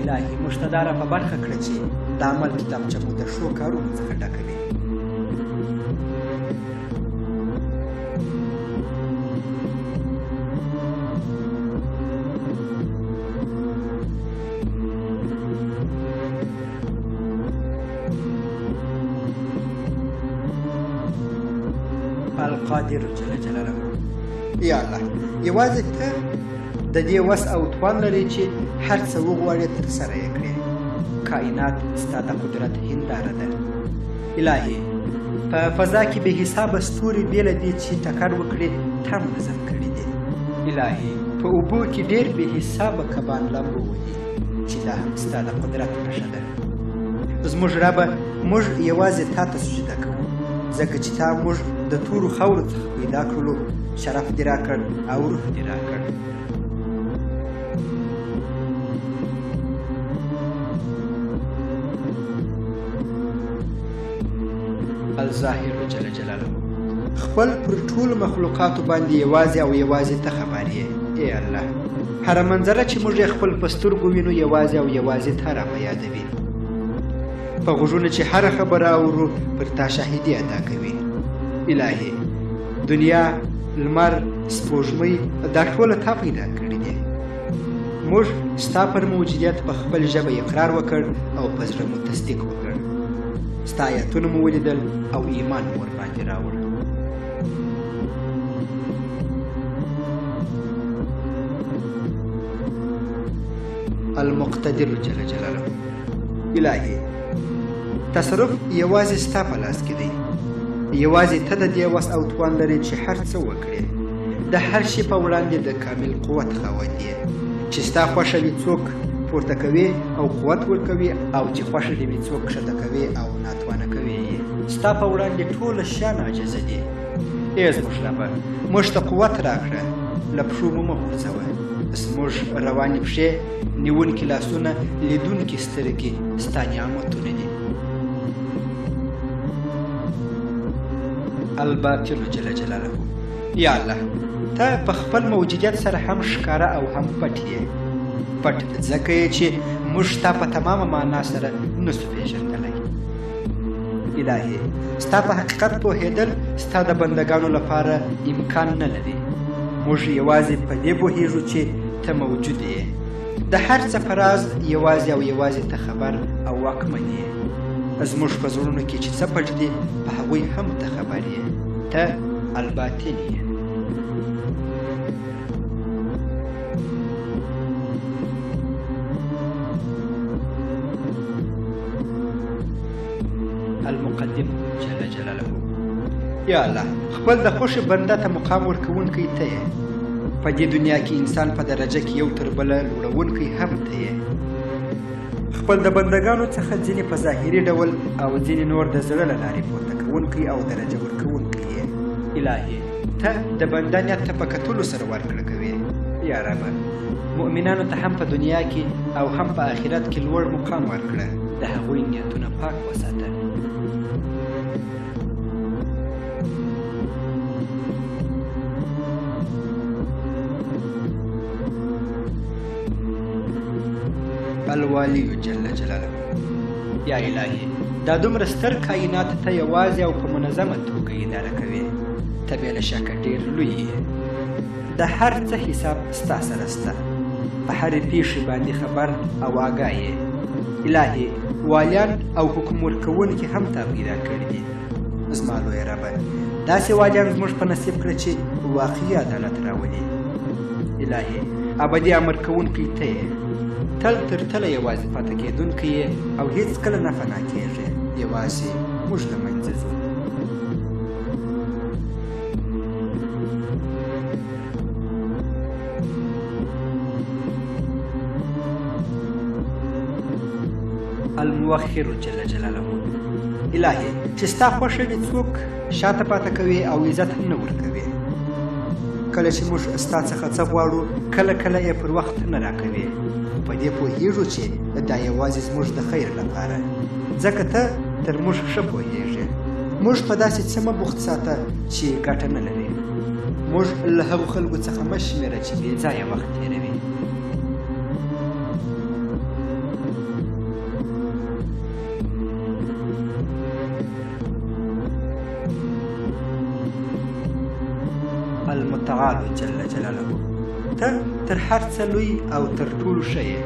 الهي موږ ته دا را په برخه کړه چې د عمل کتابچه مو د ښو کارونو څخه ډکه وي. القادر جل جلاله. یا الله یوازې ته د دې وس او توان لري چې هر څه وغواړې ترسره یې کړې. کائنات ستا د قدرت هنداره ده. الهي په فضا کې بې حسابه ستوري بې له دې چې ټکر وکړي تا منظم کړي دي. الهي په اوبو کې ډېر بې حسابه کبان لامبو وهي چې دا هم ستا د قدرت نښه ده. زموږ ربه موږ یوازې تا ته سجده کوو ځکه چې تا موږ د تورو خاورو څخه پیدا کړلو. شرف دې راکړ او روح دې راکړ. الظاهر جل جلاله. خپل پر ټولو مخلوقاتو باندې یوازې او یوازې ته خبر یې. ای الله هره منظره چې موږ یې خپل په سترګو وینو یوازې او یوازې ته را په یادوي. په غوږونو چې هره خبره اورو پر تا شاهدي ادا کوي. الهي دنیا، لمر، سپوږمۍ دا ټوله تا پیدا کړي دي. موږ ستا پر موجودیت په خپل ژبه اقرار وکړ او په زړه مو تصدیق وکړ. ستا آیتونه مو ولیدل او ایمان مو ورباندې راوړ. المقتدر جل جلاله. الهي تصرف یوازې ستا په لاس کې دی. یوازې ته د دې وس او توان لري چې هر څه وکړې. د هر شي په وړاندې د کامل قوت خاوند یې. چې ستا خوښه وي څوک پورته کوي او قوت ورکوي، او چې خوښه دې وي څوک ښکته کوي او ناتوانه کوي یې. ستا په وړاندې ټوله شیان عاجزه دي. ای زموږ ربه موږ ته قوت راکړه، له پښو مو مه غورځوه. زموږ روانې پښې، نیونکي لاسونه، لیدونکي سترګې ستا نعمتونه دي. الباطل جل جلاله. یا الله ته په خپل موجودیت سره هم ښکاره او هم پټ یې. پټ ځکه یې چې موږ ستا په تمامه معنا سره نسو پېژندلی. الهي ستا په حقیقت پوهېدل ستا د بندګانو لپاره امکان نه لري. موږ یوازې په دې پوهېږو چې ته موجود یې. د هر څه په راز یوازې او یوازې ته خبر او واکمن یې. زموږ په زړونو کې چې څه پټ دي په هغوی هم ته خبر یې. ته الباطل یې. المقدم جل جلاله. یا الله خپل د خوښې بنده ته مقام ورکوونکی ته یې. په دې دنیا کې انسان په درجه کې یو تر بله لوړوونکی هم ته یې. خپل د بندګانو څخه ځینې په ظاهري ډول او ځینې نور د زړه له لارې پورته کوونکی او درجه ورکوونکی یې. الهي ته د بنده نیت ته په کتلو سره ورکړه کوې. یا ربه مؤمنانو ته هم په دنیا کې او هم په آخرت کې لوړ مقام ورکړه. د هغوی نیتونه پاک وساته. الوالی جل جلاله. یا الهي دا دومره ستر کائنات ته یوازې او په منظمه توګه اداره کوي. ته بې له شکه ډېر لوی یې. د هر څه حساب ستا سره سته. په هرې پیښې باندې خبر او آګاه یې. الهي والیان او حکم ورکوونکي هم تا پیدا کړي دي. زما لویه ربه داسې والیان زموږ په نصیب کړه چې واقعي عدالت راولي. الهي ابدي امر کوونکی ته یې. تل تر تله یوازې پاتې کېدونکی یې او هېڅکله نه فنا کېږي. یوازې موږ له منځه ځو. الموخر جل جلاله. الهي چې ستا خوښه وي څوک شاته پاته کوي او عزت هم نه ورکوي. کله چې موږ ستا څخه څه غواړو کله کله یې پر وخت نه راکوي. په دې پوهېږو چې دا یوازې زموږ د خیر لپاره، ځکه ته تر موږ ښه پوهېږې. موږ په داسې څه مه بوخت ساته چې ګټه نه لري. موږ له هغو خلکو څخه مه شمېره چې بې ځایه وخت تېروي. المتعال جل جلاله، ته تر هر څه لوی او تر ټولو ښه یې.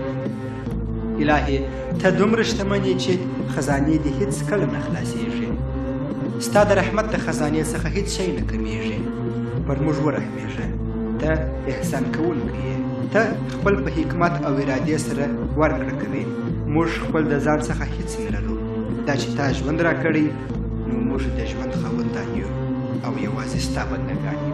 الهي ته دومره شتمن یې چې خزانې دې هېڅ کله نه خلاصېږي. ستا د رحمت د خزانې څخه هېڅ شی نه کمیږي. پر موږ ورحمېږه. ته احسان کوونکی یې. ته خپل په حکمت او ارادې سره ورکړه کوې. موږ خپل د ځان څخه هېڅ نه لرو. دا چې تا ژوند راکړی نو موږ د ژوند خاوندان یو او یوازې ستا بندګان یو.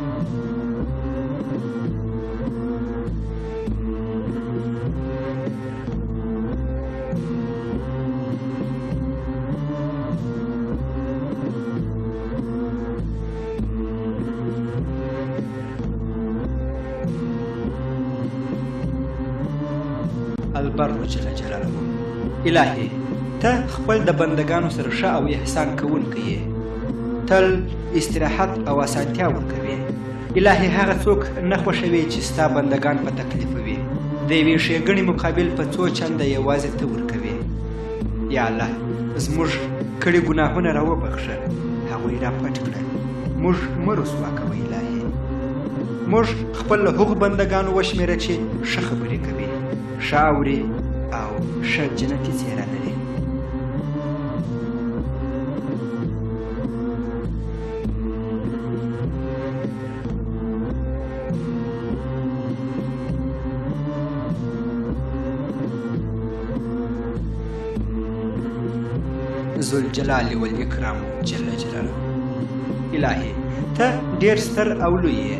البر جل جلاله، الهي ته خپل د بندگانو سره ښه او احسان کوونکی یې. تل استراحت او اسانتیا ورکوي. الهي هغه څوک نه خوښوي چې ستا بندگان په تکلیف وي. د یوې ښېګڼې مقابل په څو چنده یوازې ته ورکوي. یا الله زموږ کړي ګناهونه راوبخښه، هغوی را پټ کړه. موږ مه رسوا کوه الهي. موږ خپل له هغو بندگانو وشمېره چې ښه خبرې کوي، ښه اوري او ښه جنتي څېره لري. ذوالجلال والاکرام جل جلاله، الهي ته ډېر ستر او لوی یې،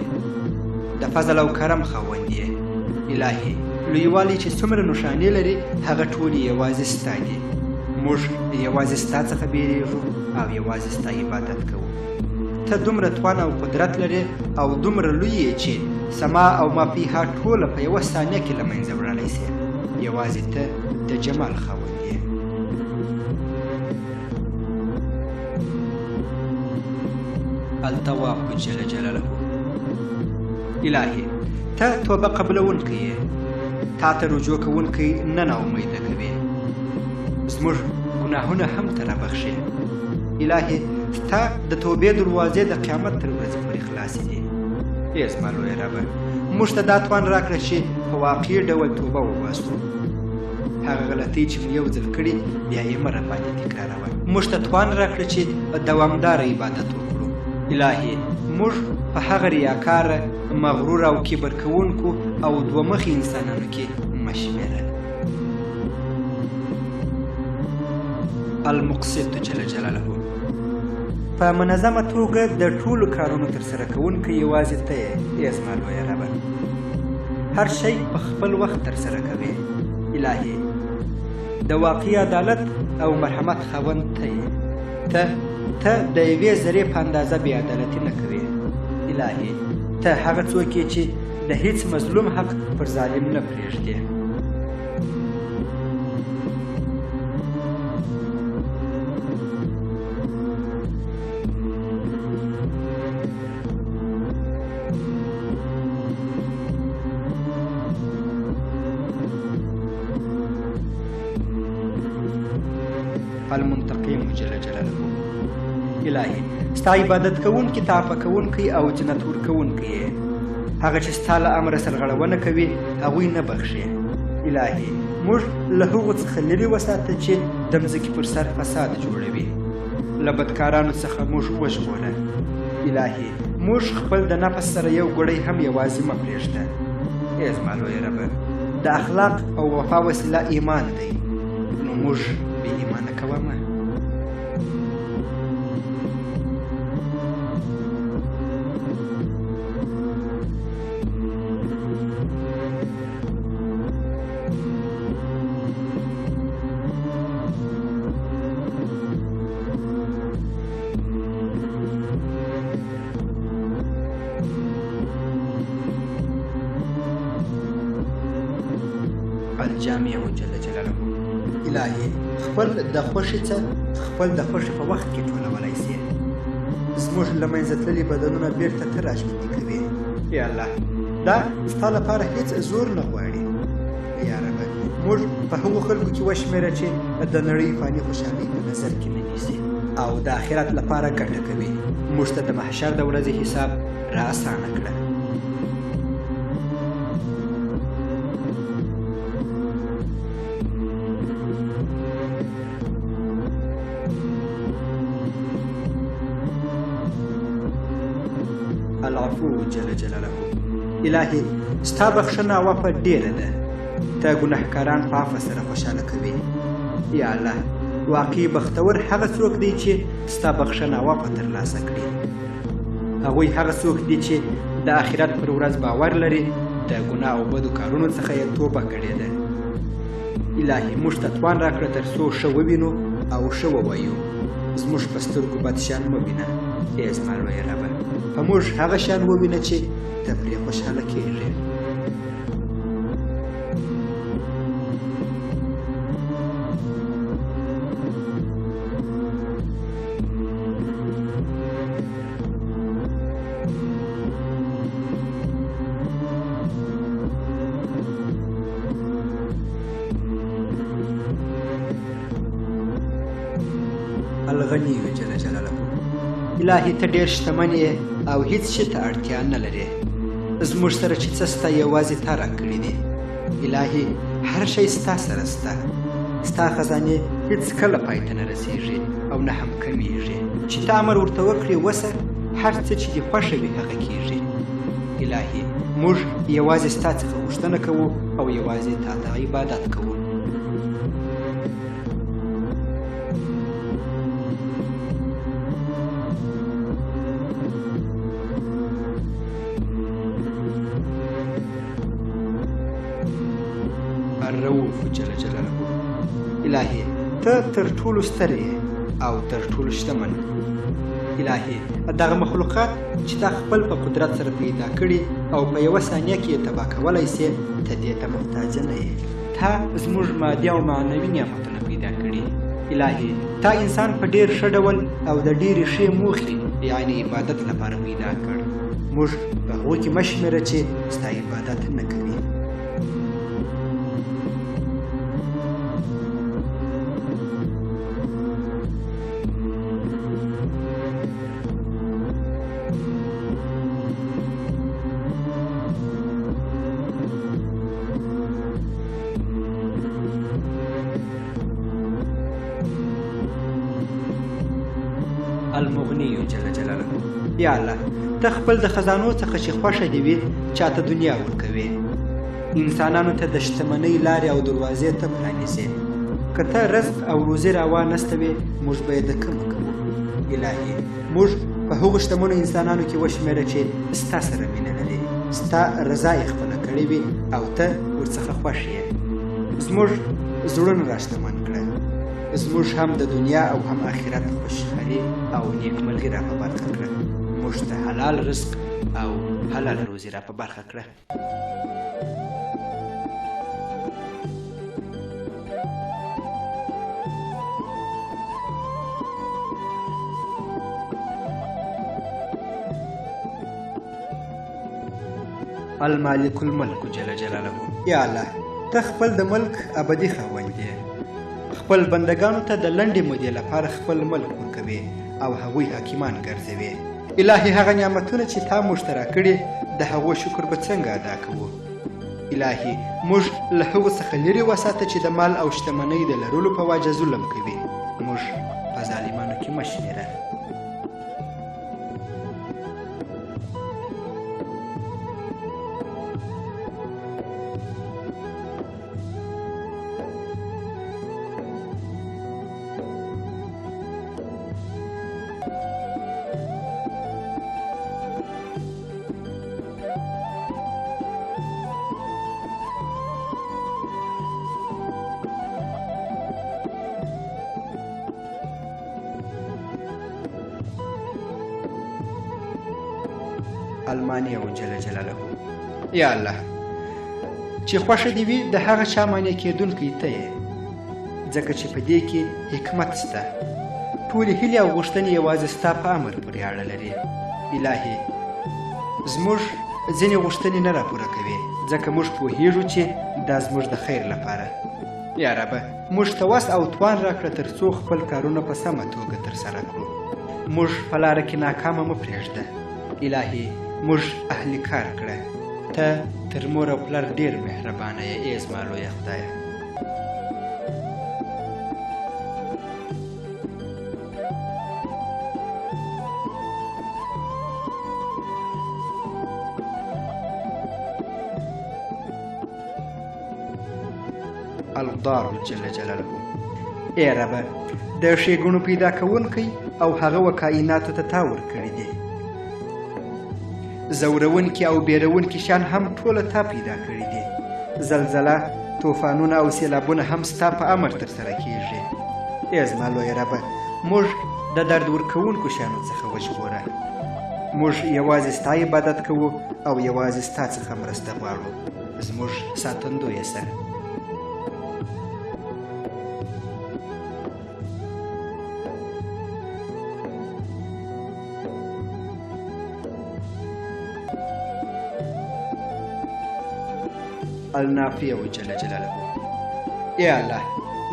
د فضل او کرم خاوند یې. الهي لویوالی چې څومره نښانې لري هغه ټولې یوازې ستا دي. موږ یوازې ستا څخه بیریږو او یوازې ستا عبادت کوو. ته دومره توان او قدرت لري او دومره لوی یې چې سما او مافیها ټوله په یوه ثانیه کې له منځه وړلی سي. یوازې ته د جمال خاوند یې. التواب جل جلاله، الهي ته توبه قبلونکی یې. تا ته رجوع کوونکی نه ناامیده کوي. زموږ ګناهونه هم ته رابخښې. الهي ستا د توبې دروازې د قیامت تر ورځې پورې خلاصې دي. ای زما لویه ربه، موږ ته دا توان راکړه چې په واقعي ډول توبه وباسو. هغه غلطۍ چې مو یو ځل کړي بیا یې مه راباندې تکراروه. موږ ته توان راکړه چې دوامداره عبادت وکړو. الهي موږ په هغه ریاکاره، مغرور او کبر کوونکو او دوه مخې انسانانو کې مه شمېره. المقسط جل جلاله، په منظمه توګه د ټولو کارونو ترسره کوونکی یوازې ته یې. ای زما لویه ربه، هر شی په خپل وخت ترسره کوې. الهي د واقعي عدالت او مرحمت خاوند ته یې. ته د یوې ذرې په اندازه بې عدالتي نه کوې. الهي ته هغه څوک یې چې د هیڅ مظلوم حق پر ظالم نه پرېږدې. المنتقم جل جلاله، الهي ستا عبادت کوونکي ته عفه کوونکی او جنت ورکوونکی یې. هغه چې ستا له امره سرغړونه کوي هغوی نه بخښې. الهي موږ له هغو څخه لرې وساته چې د مځکې پر سر فساد جوړوي. له بدکارانو څخه موږ وژغوره. الهي موږ خپل د نفس سره یو ګړی هم یوازې مه پرېږده. ای زما لویه ربه، د اخلاق او وفا وسیله ایمان دی، نو موږ بې ایمانه کوه مه. الجامع جل جلاله، الهي خپل د خوښې څه خپل د خوښې په وخت کې ټولولی سي. زموږ له منځه تللي بدنونه بېرته ته راژوندي کوې. یا الله دا ستا لپاره هیڅ زور نه غواړي. یا ربه موږ په هغو خلکو کې وشمېره چې د نړۍ فاني خوشحالۍ په نظر کې نه نیسي او د آخرت لپاره ګټه کوي. موږ ته د محشر د ورځې حساب را اسانه کړه. العفو جل جلاله. الهي ستا بخښنه او عفو ډېره ده. ته ګناهکاران په عفو سره خوشحاله کوي. یا الله واقعي بختور هغه څوک دی چې ستا بخښنه او عفو ترلاسه کړي. هغوی هغه څوک دي چې د آخرت پر ورځ باور لري، د ګناه او بدو کارونو څخه یې توبه کړې ده. الهي موږ ته توان راکړه تر څو ښه ووینو او ښه ووایو. زموږ په سترګو بد شیان مه وینه ای زما لویه ربه. په موږ هغه شیان ووینه چې ته پرې خوشحاله کېږې. الغني جل جلاله. الهي ته ډېر شتمن یې او هیڅ شي ته اړتیا نه لرې. زموږ سره چې څه سته یوازې تا راکړي دي. الهي هر شی ستا سره سته. ستا خزانې هیڅ کله پای ته نه رسېږي او نه هم کمیږي. چې ته امر ورته وکړې وسه، هر څه چې دې خوښه وي هغه کېږي. الهي موږ یوازې ستا څخه غوښتنه کوو او یوازې تا ته عبادت کوو. الرؤوف جل جلاله. الهي ته تر ټولو ستر یې او تر ټولو شتمن. الهي دغه مخلوقات چې تا خپل په قدرت سره پیدا کړي او په یوه ثانیه کې یې تباه کولی سې، ته دې ته محتاج نه یې. تا زموږ مادي او معنوي نعمتونه پیدا کړي. الهي تا انسان په ډېر ښه ډول او د ډېرې ښې موخې یعنې عبادت لپاره پیدا کړ. موږ په هغو کې مه شمېره چې ستا عبادت نه کوي. المغني جل جلاله. یا الله ته خپل د خزانو څخه چې خوښه دې وي چاته دنیا ورکوي. انسانانو ته د شتمنۍ لارې او دروازې ته پرانیزې. که ته رزق او روزي راوانستوې موږ به یې د کمه کوو. الهي موږ په هغو شتمنو انسانانو کې وشمېره چې ستا سره مینه لري، ستا رضا یې خپله کړې وي او ته ورڅخه خوښ یې. زموږ زړونه راشتمن کړه. زموږ هم د دنیا او هم آخرت خوشحالي او نیکمرغي را په برخه کړه. موږ ته حلال رزق او حلال روزي را په برخه کړه. المالک الملک جل جلاله. یا الله ته خپل د ملک ابدي خاوند یې. خپل بندگانو ته د لنډې مودې لپاره خپل ملک ورکوي او هغوی حاکمان ګرځوي. الهي هغه نعمتونه چې تا موږ ته راکړي د هغو شکر به څنګه ادا کوو. الهي موږ له هغو څخه لرې وساته چې د مال او شتمنۍ د لرلو په وجه ظلم کوي. موږ په ظالمانو کې مه شمېره. المانع جل جلاله. یا الله چې خوښه دې وي د هغه چا مانع کېدونکی ته یې، ځکه چې په دې کې حکمت شته. ټولې هیلې او غوښتنې یوازې ستا په امر پورې اړه لري. الهي زموږ ځینې غوښتنې نه راپوره کوي ځکه موږ پوهیږو چې دا زموږ د خیر لپاره. یا ربه موږ ته وس او توان راکړه تر څو خپل کارونه په سمه توګه ترسره کړو. موږ په لاره کې ناکامه مه پرېږده. الهي موږ اهل کار کړه. ته تر مور او پلار ډېر مهربانه یې ای زما لویه خدایه. الله جل جلاله. ای ربه د ښېګڼو پیدا کوونکی او هغه و کائناتو ته تا ورکړي دي. زورونکي او بیرونکي شیان هم ټوله تا پیدا کړي دي. زلزله، طوفانونه او سیلابونه هم ستا په امر ترسره کیږي. ای زما لویه ربه موږ د درد ورکوونکو شیانو څخه وژغوره. موږ یوازې ستا عبادت کوو او یوازې ستا څخه مرسته غواړو. زموږ ساتندویه سه. النافع جل جلاله. ای الله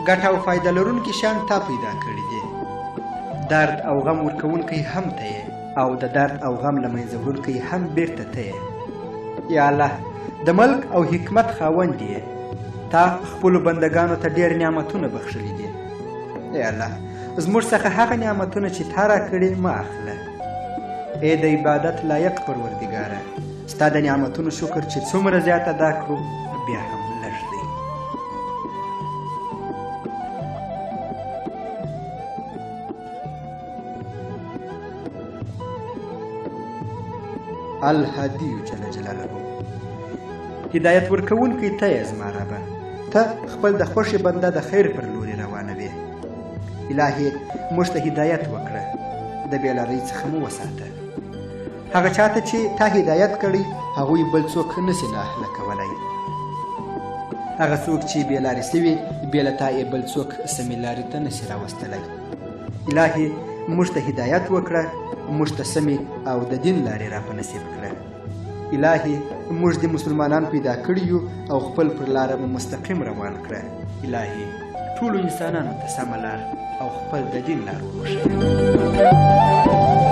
ګټه او فایده لرونکي شیان تا پیدا کړي دي. درد او غم ورکوونکی هم ته یې او د درد او غم له منځه وړونکی هم بیرته ته یې. یا الله د ملک او حکمت خاوند یې. تا خپلو بندګانو ته ډېر نعمتونه بخښلي دي. ای الله زموږ څخه هغه نعمتونه چې تا راکړي مه اخله. ای د عبادت لایق پروردګاره ستا د نعمتونو شکر چې څومره زیات ادا کړو بیا هم لږ دی. الهادي جل جلاله. هدایت ورکوونکی ته یې زما ربه. ته خپل د خوښې بنده د خیر پر لوري روانوې. الهي موږ ته هدایت وکړه. د بېلارۍ څخه مو وساته. هغه چاته چې تا هدایت کړی هغوی بل څوک نسي ناهله کولی. هغه څوک چې بې لارې سوي بې له تا یې بل څوک سمې لارې ته نسي راوستلی. الهي موږ ته هدایت وکړه. موږ ته سمې او د دین لارې را په نصیب کړه. الهي موږ د مسلمانان پیدا کړي یو او خپل پر لاره مو مستقیم روان کړه. الهي ټولو انسانانو ته سمه لار او خپل د دین لار وښیه.